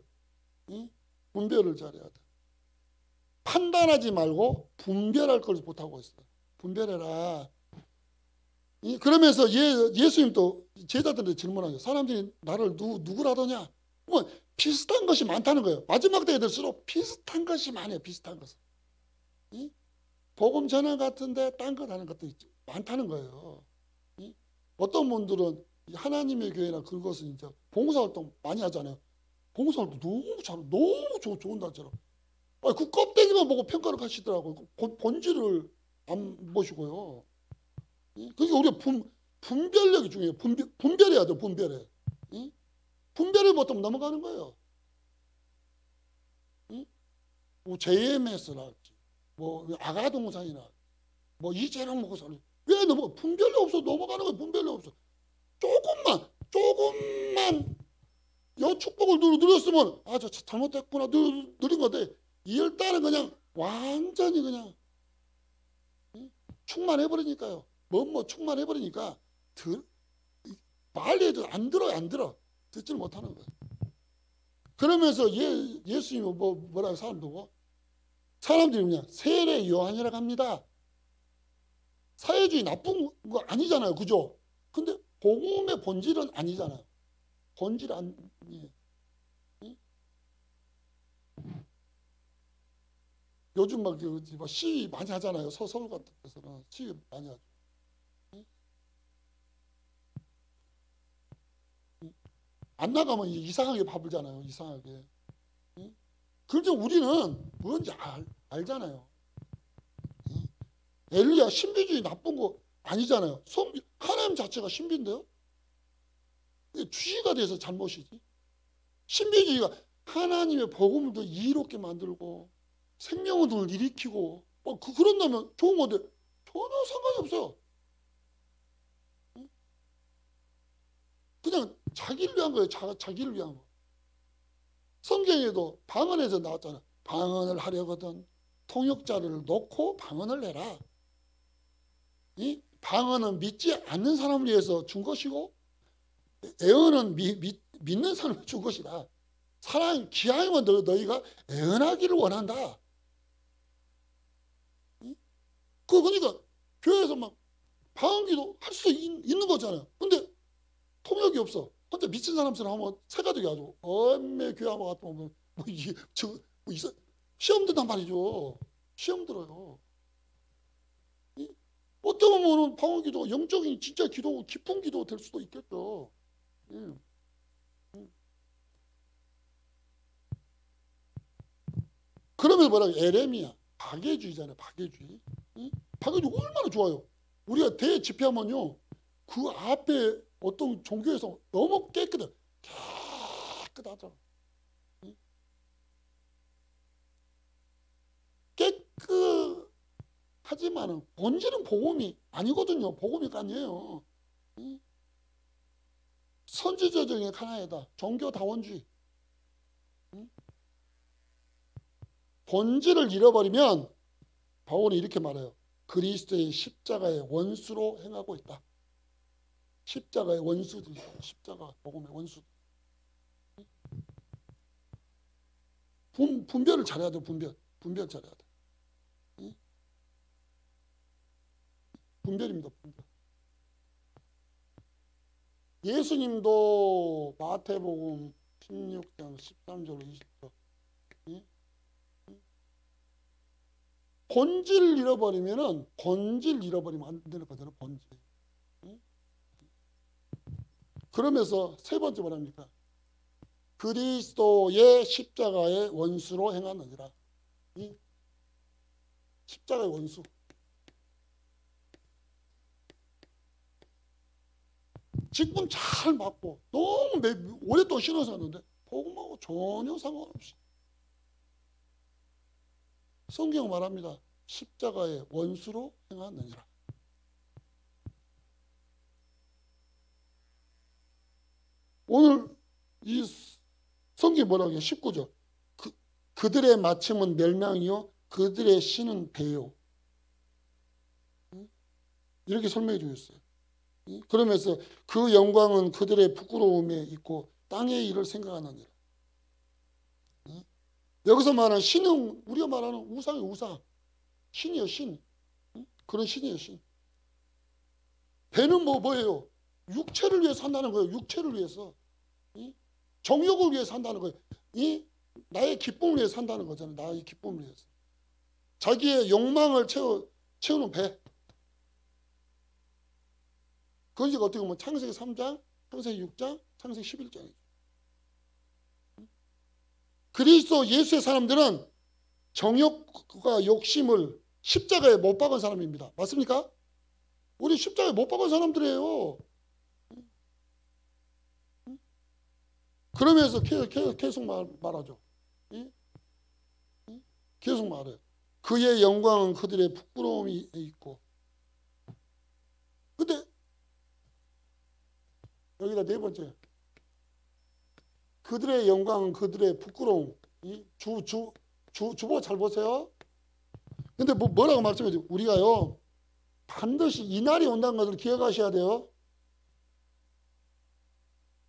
잘해야 돼. 판단하지 말고 분별할 걸 못하고 있어요. 분별해라. 그러면서 예수님도 제자들한테 질문하죠. 사람들이 나를 누구라더냐? 뭐 비슷한 것이 많다는 거예요. 마지막 때에 들수록 비슷한 것이 많아요. 비슷한 것은. 복음 전환 같은데 딴 것 하는 것도 많다는 거예요. 어떤 분들은 하나님의 교회나 그것은 이제 봉사활동 많이 하잖아요. 봉사활동 너무 좋은다처럼. 그 껍데기만 보고 평가를 하시더라고요. 본질을 안 보시고요. 그러니까 우리가 분별력이 중요해요. 분별해야 돼요. 분별해. 분별을 못하면 넘어가는 거예요. 뭐 JMS랄지, 뭐 아가동산이나, 뭐 이재랑 목사님, 왜 분별력 없어 넘어가는 거예요. 분별력 없어. 조금만 여 축복을 누렸으면 저 잘못했구나 누린 건데, 일단은 그냥 완전히 그냥 충만해버리니까요. 충만해버리니까 말이 해도 안 들어요. 듣지를 못하는 거예요. 그러면서 예수님이 뭐라고 사람들이 그냥 세례 요한이라고 합니다. 사회주의 나쁜 거 아니잖아요. 그죠? 근데 복음의 본질은 아니잖아요. 본질 아니에요. 요즘 막 시위 많이 하잖아요. 서울 같은 데서는 시위 많이 하죠. 안 나가면 이상하게 바쁘잖아요. 이상하게. 그런데 우리는 뭔지 알잖아요. 엘리야 신비주의 나쁜 거 아니잖아요. 하나님 자체가 신비인데요. 주의가 돼서 잘못이지. 신비주의가 하나님의 복음을 더 이롭게 만들고 생명을 일으키고 그런다면 좋은 건데 전혀 상관이 없어요. 그냥 자기를 위한 거예요. 자기를 위한 거. 성경에도 방언에서 나왔잖아요. 방언을 하려거든 통역자를 놓고 방언을 해라. 이 방언은 믿지 않는 사람을 위해서 준 것이고 애언은 믿는 사람을 준 것이다. 사랑 기하면 너희가 애언하기를 원한다. 그러니까 교회에서 막 방언기도 할 수 있는 거잖아요. 근데 통역이 없어. 혼자 미친 사람처럼 하면 새가족이 아주 엄매 교회 한번 갔다 오면 뭐 이게 시험 든단 말이죠. 시험 들어요. 어떻게 보면 방언 기도가 영적인 진짜 기도, 깊은 기도 될 수도 있겠죠. 예. 그러면 뭐라고 에레미야 박애주의잖아요. 박애주의. 박애주의 얼마나 좋아요. 우리가 대집회하면요 그 앞에 어떤 종교에서 너무 깨끗하잖아. 깨끗하지만은 본질은 복음이 아니거든요. 복음이 아니에요. 선지자 중에 하나이다. 종교다원주의. 본질을 잃어버리면 바울은 이렇게 말해요. 그리스도의 십자가의 원수로 행하고 있다. 십자가의 원수들, 십자가 복음의 원수. 분별을 잘해야 돼. 분별 잘해야 돼. 분별입니다. 분별. 예수님도 마태복음 16장 13절 20절 본질 잃어버리면 안 되는 거잖아요. 본질. 그러면서 세 번째 뭐랍니까? 그리스도의 십자가의 원수로 행하느니라. 십자가의 원수. 직분 잘 맞고 너무 오랫동안 신어서 하는데 복음하고 전혀 상관없이 성경 말합니다. 십자가의 원수로 행하느니라. 오늘 이 성경이 뭐라고 해요? 19절. 그들의 마침은 멸망이요 그들의 신은 배요. 이렇게 설명해 주셨어요. 그러면서 그 영광은 그들의 부끄러움에 있고 땅의 일을 생각하느니라. 여기서 말하는 신은 우리가 말하는 우상이 우상. 신이요 신. 그런 신이에요 신. 배는 뭐예요? 육체를 위해서 산다는 거예요. 육체를 위해서. 정욕을 위해서 산다는 거예요. 나의 기쁨을 위해서 산다는 거잖아요. 나의 기쁨을 위해서. 자기의 욕망을 채우는 배. 그것이 어떻게 보면 창세기 3장, 창세기 6장, 창세기 11장이죠. 그리스도 예수의 사람들은 정욕과 욕심을 십자가에 못 박은 사람입니다. 맞습니까? 우리 십자가에 못 박은 사람들이에요. 그러면서 계속 말하죠. 계속 말해요. 그의 영광은 그들의 부끄러움이 있고. 근데 여기다 네 번째. 그들의 영광은 그들의 부끄러움. 주보 잘 보세요. 근데 뭐라고 말씀해요? 우리가요 반드시 이 날이 온다는 것을 기억하셔야 돼요.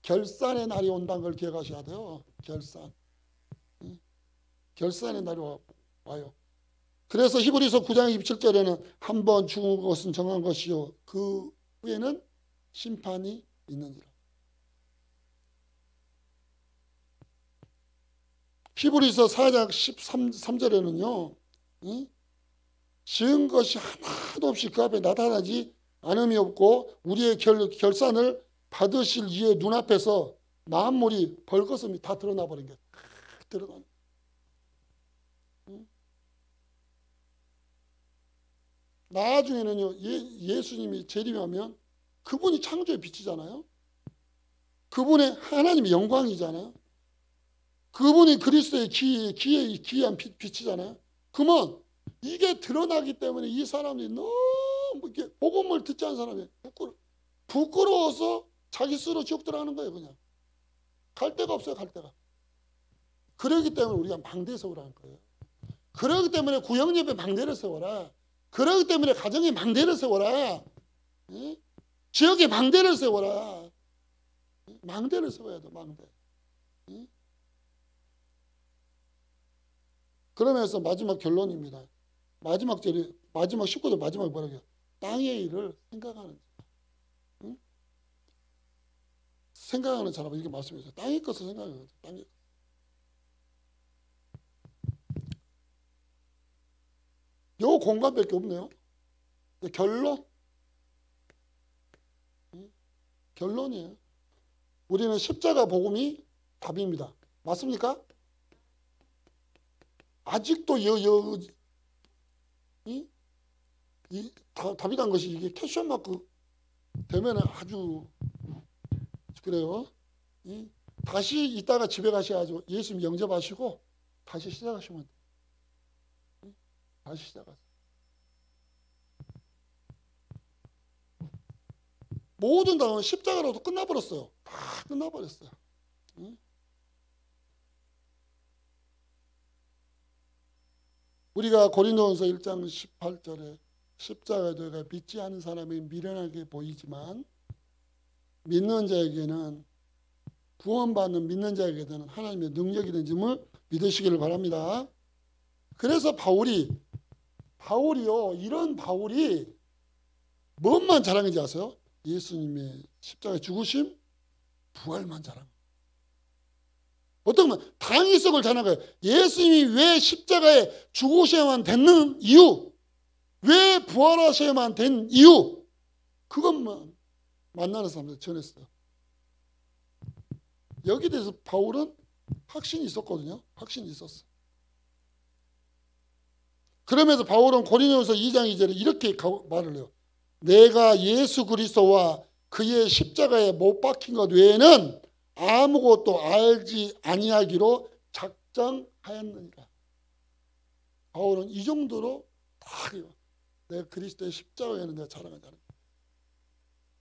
결산의 날이 온다는 걸 기억하셔야 돼요. 결산. 결산의 날이 와요. 그래서 히브리서 9장 27절에는 한 번 죽은 것은 정한 것이요 그 후에는 심판이 있느니라. 히브리서 4장 13절에는요 지은 것이 하나도 없이 그 앞에 나타나지 않음이 없고 우리의 결산을 받으실 이의 눈앞에서 만물이 벌거벗음이 다 드러나 버린 게 드러나. 나중에는요 예수님이 재림하면 그분이 창조의 빛이잖아요. 그분의 하나님의 영광이잖아요. 그분이 그리스도의 기이한 빛이잖아요. 그러면 이게 드러나기 때문에 이 사람들이 너무 이렇게 복음을 듣지 않은 사람이 부끄러워서 자기 스스로 지옥 들어가는 거예요. 그냥 갈 데가 없어요. 갈 데가. 그러기 때문에 우리가 망대 세우라는 거예요. 그러기 때문에 구역예배 망대를 세워라. 그러기 때문에 가정에 망대를 세워라. 지역에 망대를 세워라. 망대를 세워야 돼. 망대. 그러면서 마지막 결론입니다. 마지막 절이 마지막 19절 마지막에 뭐라고 해요? 땅의 일을 생각하는 자. 응? 생각하는 자라고 이렇게 말씀해주세요. 땅의 것을 생각하는 거죠. 땅의 것. 요 공간밖에 없네요. 결론? 결론이에요. 우리는 십자가 복음이 답입니다. 맞습니까? 아직도 답이란 것이 이게 퀘스천 마크 되면 아주 그래요. 다시 이따가 집에 가셔가지고 예수님 영접하시고 다시 시작하시면 돼요. 다시 시작하세요. 모든 당은 십자가로도 끝나버렸어요. 다 끝나버렸어요. 우리가 고린도전서 1장 18절에 십자가가 믿지 않은 사람이 미련하게 보이지만 믿는 자에게는 구원받는 믿는 자에게는 하나님의 능력이 된 점을 믿으시기를 바랍니다. 그래서 바울이요, 이런 바울이 뭔만 자랑인지 아세요? 예수님의 십자가의 죽으심, 부활만 자랑. 어떤 건 당위성을 자랑해요. 예수님이 왜 십자가에 죽으셔야만 되는 이유, 왜 부활하셔야만 된 이유, 그것만 만나는 사람들 전했어요. 여기에 대해서 바울은 확신이 있었거든요. 확신이 있었어. 그러면서 바울은 고린도전서 2장 2절에 이렇게 말을 해요. 내가 예수 그리스도와 그의 십자가에 못 박힌 것 외에는 아무것도 알지 아니하기로 작정하였느니라. 바울은 이 정도로 다 내가 그리스도의 십자가에는 내가 자랑하지 않는다.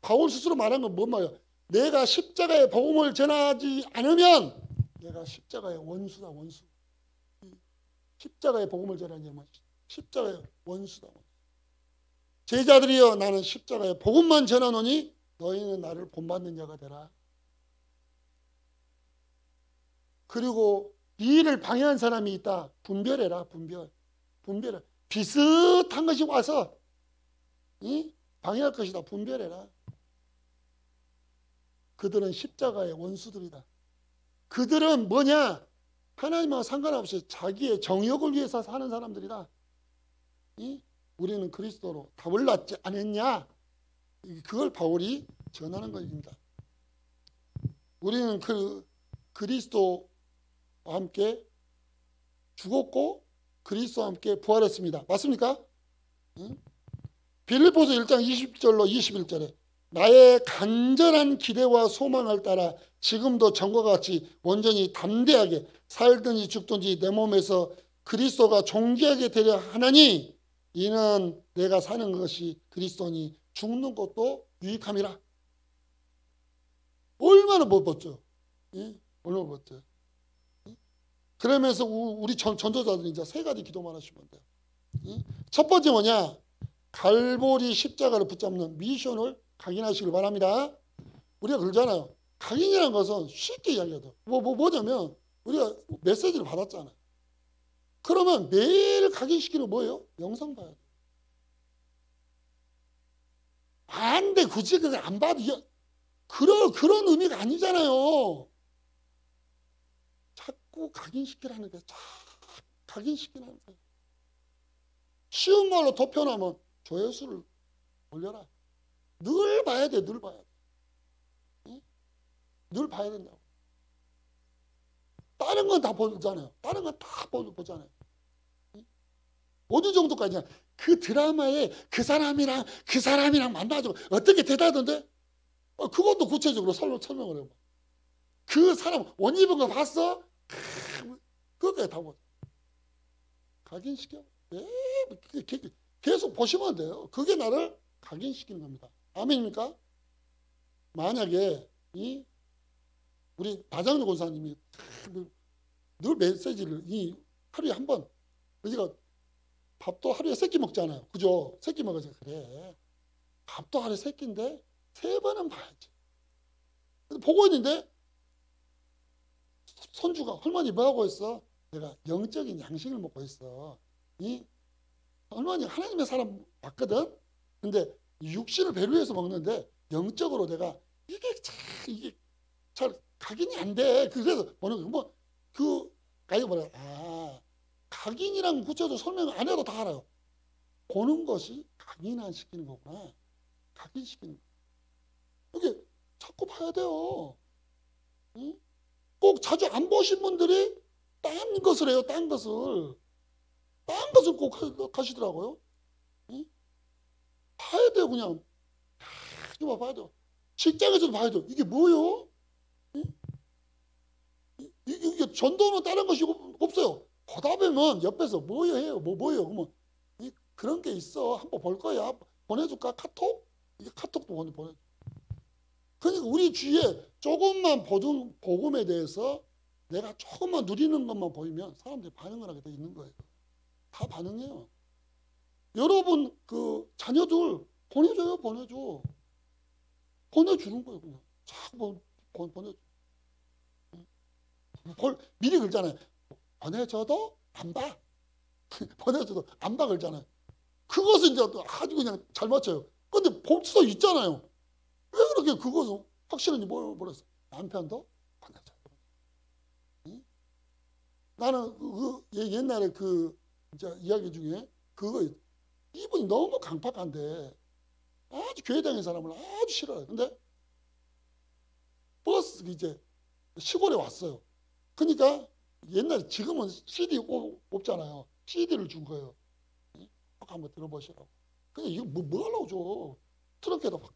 바울 스스로 말한 건 뭔 말이야? 내가 십자가의 복음을 전하지 않으면 내가 십자가의 원수다, 원수. 십자가의 복음을 전하냐면 십자가의 원수다. 제자들이여 나는 십자가의 복음만 전하노니 너희는 나를 본받는 자가 되라. 그리고 이 일을 방해한 사람이 있다. 분별해라. 분별해. 비슷한 것이 와서 방해할 것이다. 분별해라. 그들은 십자가의 원수들이다. 그들은 뭐냐? 하나님과 상관없이 자기의 정욕을 위해서 사는 사람들이다. 우리는 그리스도로 답을 낳지 않았냐? 그걸 바울이 전하는 것입니다. 우리는 그리스도와 함께 죽었고 그리스도와 함께 부활했습니다. 맞습니까? 빌립보서 1장 20절로 21절에 나의 간절한 기대와 소망을 따라 지금도 전과 같이 온전히 담대하게 살든지 죽든지 내 몸에서 그리스도가 존귀하게 되려 하나니 이는 내가 사는 것이 그리스도니 죽는 것도 유익함이라. 얼마나 멋져. 얼마나 멋져. 그러면서 우리 전도자들은 이제 세 가지 기도만 하시면 돼요. 첫 번째 뭐냐? 갈보리 십자가를 붙잡는 미션을 각인하시길 바랍니다. 우리가 그러잖아요. 각인이라는 것은 쉽게 이야기해도 뭐냐면 우리가 메시지를 받았잖아요. 그러면 매일 각인시키는 뭐예요? 영상 봐야 돼. 안 돼. 굳이 그걸 안 봐도 그런 의미가 아니잖아요. 자꾸 각인시키라는 거예요. 각인시키라는 거예요. 쉬운 말로 도표나면 조회수를 올려라. 늘 봐야 돼. 늘 봐야 돼. 늘 봐야 된다고. 다른 건 다 보잖아요. 다른 건 다 보잖아요. 어느 정도까지냐? 그 드라마에 그 사람이랑 만나가지고 어떻게 대다던데? 그것도 구체적으로 설명을 해봐. 그 사람 옷 입은 거 봤어? 그거까지 다 보자. 각인시켜. 계속 보시면 돼요. 그게 나를 각인시키는 겁니다. 아멘입니까? 만약에 우리 나장로 권사님이 늘 메시지를 하루에 한 번, 우리가 밥도 하루에 3끼 먹잖아요. 그죠? 3끼 먹어서 그래. 밥도 하루에 3끼인데 3번은 봐야지. 보고 있는데 손주가 할머니 뭐 하고 있어? 내가 영적인 양식을 먹고 있어. 얼마나 하나님의 사람 맞거든. 근데 육신을 배려해서 먹는데 영적으로 내가 이게 잘 각인이 안 돼. 그래서 보는 뭐그 아이가 뭐라 각인이랑 구체적으로 설명 안 해도 다 알아요. 보는 것이 각인시키는 거구나. 각인시키는 거. 이게 자꾸 봐야 돼요. 응? 꼭 자주 안 보신 분들이 딴 것을 해요. 딴 것을 꼭 하시더라고요. 응? 봐야 돼요. 그냥 좀 봐야 돼요. 직장에서도 봐야 돼요. 이게 뭐요? 응? 이게 전도는 다른 것이 없어요. 보다 보면 옆에서 뭐요 해요. 뭐요. 그러면 그런 게 있어. 한번 볼 거야. 보내줄까? 카톡? 이게 카톡도 보내. 그러니까 우리 주위에 조금만 복음에 대해서 내가 조금만 누리는 것만 보이면 사람들이 반응을 하게 돼 있는 거예요. 다 반응해요. 여러분 그 자녀들 보내줘요. 보내주는 거예요. 그냥 자꾸 보내줘. 미리 그러잖아요. 보내줘도 안 봐. 보내줘도 안 봐 그러잖아요. 그것은 이제 아주 그냥 잘 맞춰요. 근데 볼 수도 있잖아요. 왜 그렇게 그것은 확실한지 모르겠어. 남편도 보내줘. 응? 나는 옛날에 그 이제 이야기 중에 그거 이분이 너무 강팍한데 아주 교회 다니는 사람을 아주 싫어요. 근데 버스 이제 시골에 왔어요. 그러니까 옛날에 지금은 CD 없잖아요. CD를 준 거예요. 한번 들어보시라고. 그냥 이거 뭐 하려고 줘. 트렁크에다 확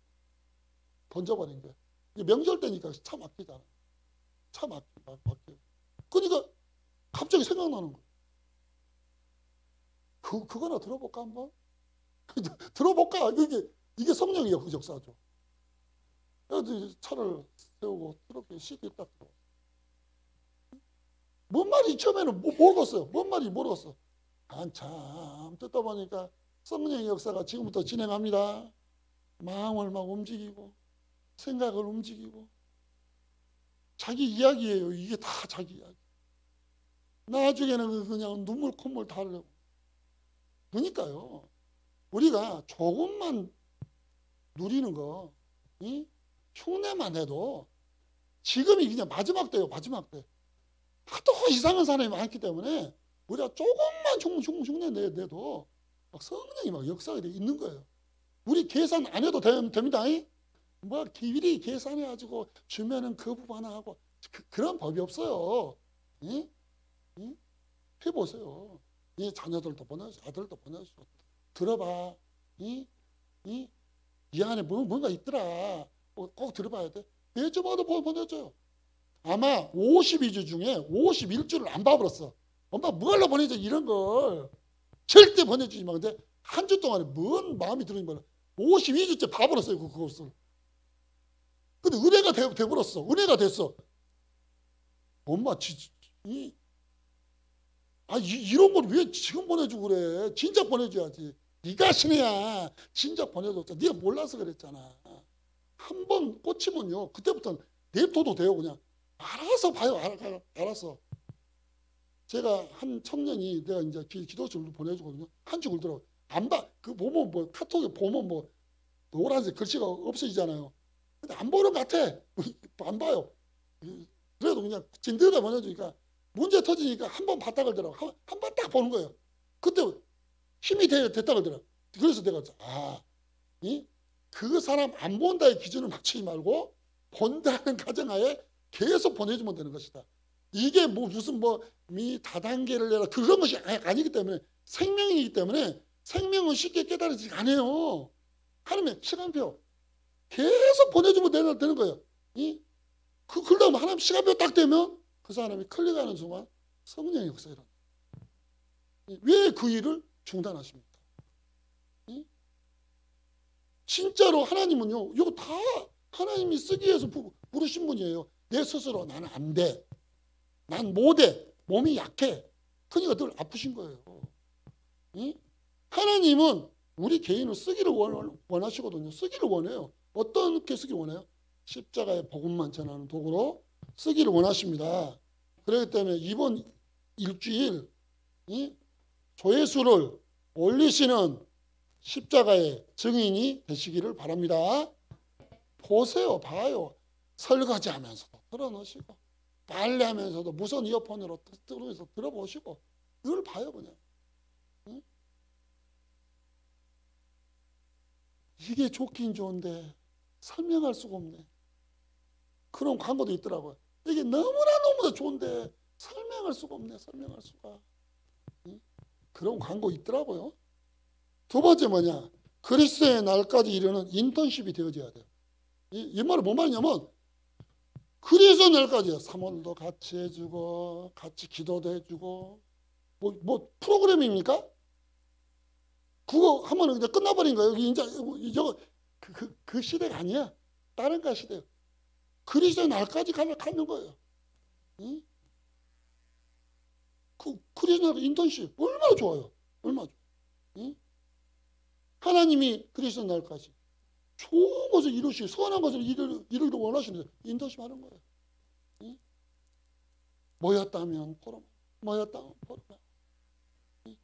던져버린 거예요. 명절 때니까 차 막히잖아. 차 막혀. 그러니까 갑자기 생각나는 거예요. 그거나 들어볼까 한번? 들어볼까? 이게 성령의 역사죠. 그래서 차를 세우고 트렁크에 CD 딱 들어. 뭔 말이 처음에는 모르겠어요. 뭔 말인지 모르겠어. 한참 듣다 보니까 성령의 역사가 지금부터 진행합니다. 마음을 막 움직이고 생각을 움직이고 자기 이야기예요. 이게 다 자기 이야기. 나중에는 그냥 눈물 콧물 다 흘리고. 그러니까요. 우리가 조금만 누리는 거 흉내만 해도 지금이 그냥 마지막 때예요. 마지막 때. 하도 이상한 사람이 많기 때문에 우리가 조금만 흉내 내도 막 성령이 막 역사가 돼 있는 거예요. 우리 계산 안 해도 됩니다. 뭐 미리 계산해가지고 주면은 그 부분 하나 하고 그런 법이 없어요. 해보세요. 자녀들도 보내줘, 아들도 보내줘. 들어봐. 이 안에 뭔가 있더라. 꼭 들어봐야 돼. 매주마다 보내줘요. 아마 52주 중에 51주를 안 봐버렸어. 엄마 뭐하러 보내줘 이런 걸. 절대 보내주지 마. 근데 한 주 동안에 뭔 마음이 드는 거야. 52주째 봐버렸어요. 그것을. 근데 은혜가 돼버렸어. 은혜가 됐어. 엄마 이런 걸 왜 지금 보내주고 그래. 진작 보내줘야지. 네가 신혜야. 진작 보내줬잖아. 네가 몰라서 그랬잖아. 한 번 꽂히면요. 그때부터는 냅둬도 돼요. 그냥. 알아서 봐요. 알아서. 제가 한 청년이 내가 이제 기도실로 보내주거든요. 한 주 울더라고요. 안 봐. 그 보면 뭐 카톡에 보면 뭐 노란색 글씨가 없어지잖아요. 근데 안 보는 것 같아. 안 봐요. 그래도 그냥 진드가 보내주니까 문제 터지니까 한 번 봤다 그러더라고. 한 번 딱 보는 거예요. 그때 힘이 됐다 그러더라고. 그래서 내가 그 사람 안 본다의 기준을 맞추지 말고 본다는 가정하에 계속 보내주면 되는 것이다. 이게 무슨 다단계를 내라 그런 것이 아니기 때문에 생명이기 때문에 생명은 쉽게 깨달아지지 않아요. 하나님의 시간표 계속 보내주면 되는 거예요. 그러다 하나님 시간표 딱 되면 그 사람이 클릭하는 순간 성령의 역사가 일어나요. 왜 그 일을 중단하십니까? 진짜로 하나님은요. 이거 다 하나님이 쓰기 위해서 부르신 분이에요. 내 스스로 나는 안 돼. 난 못해. 몸이 약해. 그러니까 늘 아프신 거예요. 하나님은 우리 개인을 쓰기를 원하시거든요. 쓰기를 원해요. 어떻게 쓰기를 원해요? 십자가의 복음만 전하는 도구로 쓰기를 원하십니다. 그렇기 때문에 이번 일주일 조회수를 올리시는 십자가의 증인이 되시기를 바랍니다. 보세요. 봐요. 설거지하면서도 틀어놓으시고 빨래하면서도 무선 이어폰으로 들어서 들어보시고 이걸 봐요. 그냥. 응? 이게 좋긴 좋은데 설명할 수가 없네. 그런 광고도 있더라고요. 이게 너무나 좋은데 설명할 수가 없네. 설명할 수가. 응? 그런 광고 있더라고요. 두 번째 뭐냐? 그리스도의 날까지 이르는 인턴십이 되어져야 돼요. 이 말은 뭔 말이냐면 그리스도 날까지 사모도 같이 해주고 같이 기도도 해주고 뭐 프로그램입니까? 그거 하면 이제 끝나버린 거예요. 이제 이거 그 시대가 아니야. 다른 가 시대예요. 그리스도 날까지 가는 거예요. 응? 그리스도 날 인턴십 얼마나 좋아요. 얼마나 좋아요. 응? 하나님이 그리스도 날까지 좋은 것을 이루시고 선한 것을 이루기를 원하시는데 인턴십 하는 거예요. 응? 모였다면 포럼, 모였다면 포럼,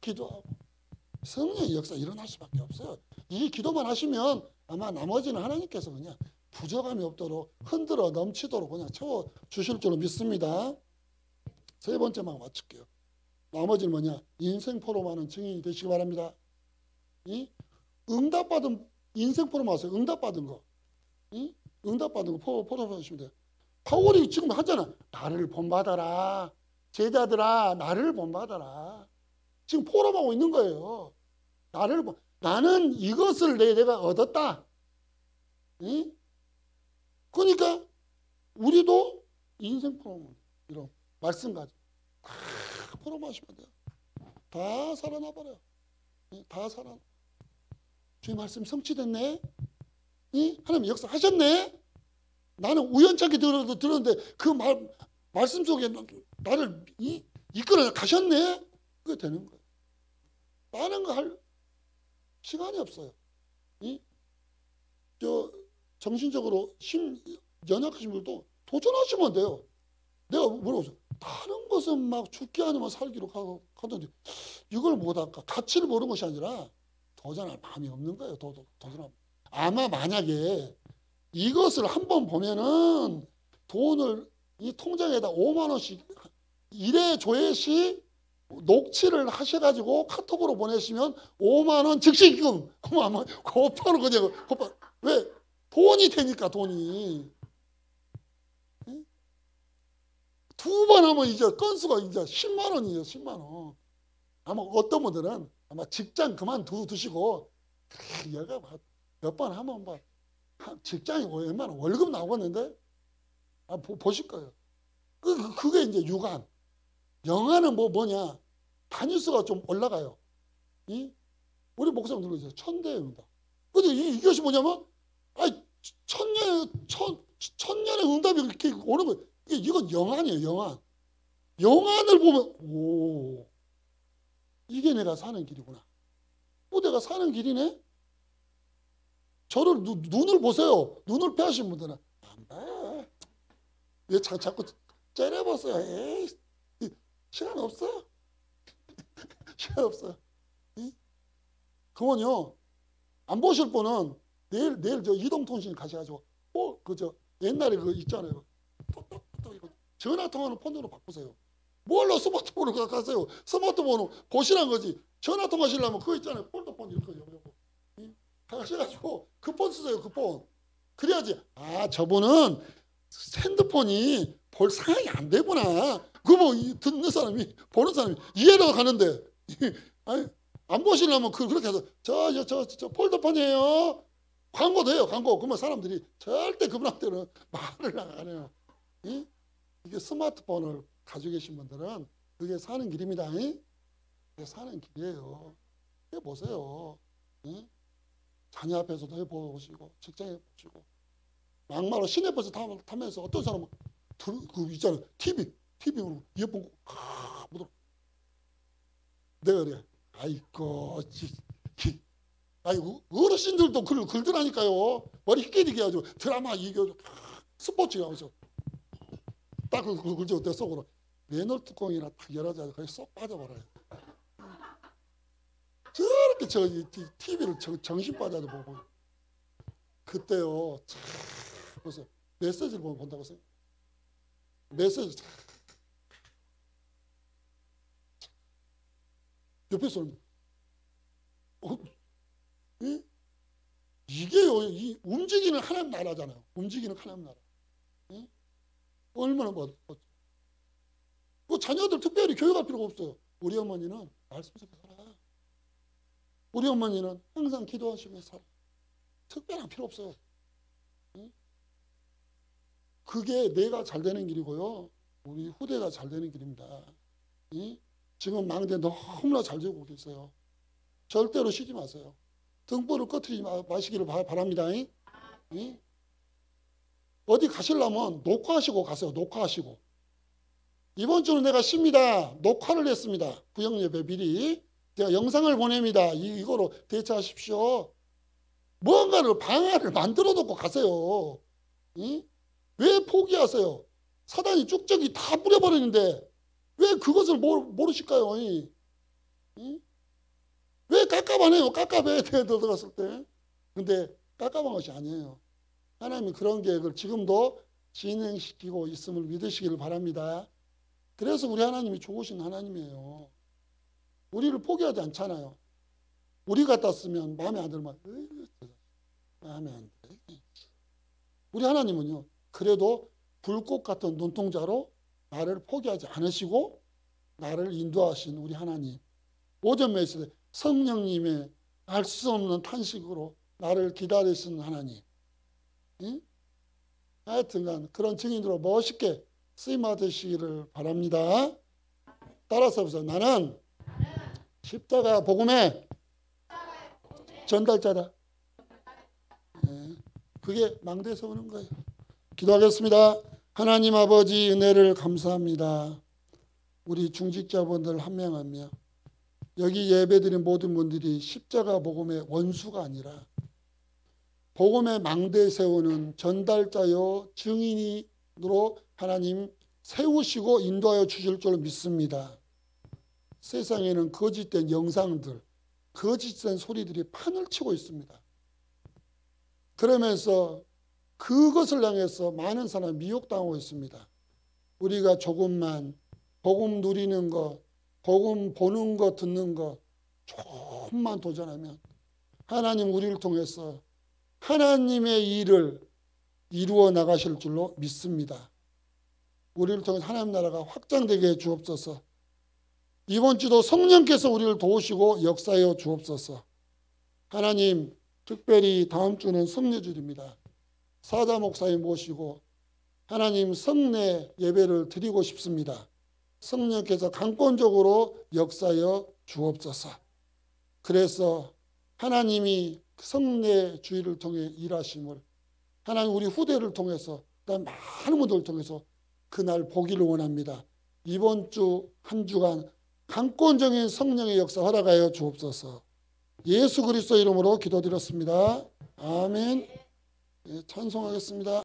기도하고 성령의 역사 일어날 수밖에 없어요. 이 기도만 하시면 아마 나머지는 하나님께서 그냥 부족함이 없도록 흔들어 넘치도록 그냥 채워 주실 줄로 믿습니다. 세 번째만 마칠게요. 나머지는 뭐냐? 인생 포럼하는 증인이 되시기 바랍니다. 이 응답받은 인생 포럼 하세요. 응답받은 거. 이 응답받은 거 포럼 하시면 돼요. 바울이 지금 하잖아. 나를 본받아라. 제자들아 나를 본받아라. 지금 포럼하고 있는 거예요. 나는 이것을 내가 얻었다. 응? 그러니까 우리도 인생 포럼 이런 말씀 가지고 다 포럼하시면 돼요. 다 살아나 버려요. 다 살아나. 주의 말씀 성취됐네. 하나님 역사하셨네. 나는 우연찮게 들었는데 그 말씀 속에 나를 이끌어 가셨네. 그게 되는 거예요. 다른 거 할 시간이 없어요. 정신적으로 연약하신 분들도 도전하시면 돼요. 내가 물어보죠. 다른 것은 막 죽게 아니면 살기로 하던데 이걸 못할까? 가치를 모르는 것이 아니라 도전할 마음이 없는 거예요. 도전하면. 아마 만약에 이것을 한번 보면은 돈을 이 통장에다 5만 원씩 1회 조회시 녹취를 하셔가지고 카톡으로 보내시면 5만 원 즉시기금. 아마 곧바로 그냥 왜? 돈이 되니까 돈이. 두 번 하면 이제 건수가 이제 10만 원이에요. 10만 원. 아마 어떤 분들은 아마 직장 그만두시고 얘가 몇 번 하면 막 직장이 얼마나 월급 나오겠는데 보실 거예요. 그게 이제 유관. 영화는 뭐냐 단위수가 좀 올라가요. 우리 목사님들 이제 천대의 응답. 근데 이것이 뭐냐면 천년의 응답이 이렇게 오는 거예요. 이건 영안이에요. 영안. 영안을 보면 오 이게 내가 사는 길이구나. 내가 사는 길이네. 저를 눈을 보세요. 눈을 빼하신 분들은 안 봐. 왜 자꾸 째려봤어요. 에이, 시간 없어. 시간 없어. 그건요. 안 보실 분은 내일 저 이동통신 가셔가지고 그저 옛날에 그 있잖아요. 이거 전화 통화는 폰으로 바꾸세요. 뭘로 스마트폰으로 가세요. 스마트폰으로 보시란 거지. 전화 통화하시려면 그거 있잖아요. 폴더폰 이렇게 요거. 가셔가지고 그 폰 쓰세요. 그 폰. 그래야지. 저분은 핸드폰이 볼 상황이 안 되구나. 그거 뭐 듣는 사람이 보는 사람이 이해가 가는데 아니, 안 보시려면 그렇게 해서 저 폴더폰이에요. 광고도 해요. 광고. 그러면 사람들이 절대 그분한테는 말을 안 해요. 이게 스마트폰을 가지고 계신 분들은 그게 사는 길입니다. 그게 사는 길이에요. 해보세요. 자녀 앞에서도 해보시고 직장에 보시고 막말로 시내버스 타면서 어떤 사람은 그 있잖아요. TV로 이어폰 묻어. 내가 그래. 아이고 어르신들도 글더라니까요. 머리 휘게리게 해가지고 드라마 이거 스포츠 하면서 딱 글죠. 내 속으로 맨홀 뚜껑이나 딱 열어줘서 거기 쏙 빠져버려요. 저렇게 저 TV를 정신 빠져서 보고 그때요. 참 그래서 메시지를 본다고 생각. 메시지 옆에서 예? 이게요. 이 움직이는 하나님 나라잖아요. 움직이는 하나님 나라. 예? 얼마나 그 자녀들 특별히 교육할 필요가 없어요. 우리 어머니는 말씀 속에 살아. 우리 어머니는 항상 기도하시며 살아. 특별한 필요 없어요. 예? 그게 내가 잘 되는 길이고요. 우리 후대가 잘 되는 길입니다. 예? 지금 망대 너무나 잘 되고 계세요. 절대로 쉬지 마세요. 등불을 꺼트리지 마시기를 바랍니다. 예? 어디 가시려면 녹화하시고 가세요. 녹화하시고. 이번 주는 내가 쉽니다. 녹화를 했습니다. 구역예배 미리. 제가 영상을 보냅니다. 이거로 대처하십시오. 뭔가를 방안을 만들어 놓고 가세요. 예? 왜 포기하세요? 사단이 쭉저기 다 뿌려버리는데 왜 그것을 모르실까요? 예? 왜 깝깝하네요? 깝깝해 들어갔을 때. 근데 깝깝한 것이 아니에요. 하나님이 그런 계획을 지금도 진행시키고 있음을 믿으시기를 바랍니다. 그래서 우리 하나님이 좋으신 하나님이에요. 우리를 포기하지 않잖아요. 우리 같았으면 마음에 안 들면 마음에 안 돼. 우리 하나님은요. 그래도 불꽃 같은 눈동자로 나를 포기하지 않으시고 나를 인도하신 우리 하나님. 오전 메시지 성령님의 알 수 없는 탄식으로 나를 기다리시는 하나님. 응? 하여튼간 그런 증인으로 멋있게 쓰임받으시기를 바랍니다. 따라서 보세요. 나는 십자가 복음의 전달자다. 네. 그게 망대에서 오는 거예요. 기도하겠습니다. 하나님 아버지 은혜를 감사합니다. 우리 중직자분들 한 명 한 명 여기 예배드린 모든 분들이 십자가 복음의 원수가 아니라 복음의 망대에 세우는 전달자요 증인으로 하나님 세우시고 인도하여 주실 줄 믿습니다. 세상에는 거짓된 영상들, 거짓된 소리들이 판을 치고 있습니다. 그러면서 그것을 향해서 많은 사람이 미혹당하고 있습니다. 우리가 조금만 복음 누리는 것, 복음 보는 것, 듣는 것 조금만 도전하면 하나님 우리를 통해서 하나님의 일을 이루어 나가실 줄로 믿습니다. 우리를 통해서 하나님 나라가 확장되게 해 주옵소서. 이번 주도 성령께서 우리를 도우시고 역사하여 주옵소서. 하나님 특별히 다음 주는 성례주일입니다. 사자 목사님 모시고 하나님 성례 예배를 드리고 싶습니다. 성령께서 강권적으로 역사하여 주옵소서. 그래서 하나님이 성례주일을 통해 일하심을 하나님 우리 후대를 통해서 많은 분들을 통해서 그날 보기를 원합니다. 이번 주 한 주간 강권적인 성령의 역사 허락하여 주옵소서. 예수 그리스도 이름으로 기도드렸습니다. 아멘. 찬송하겠습니다.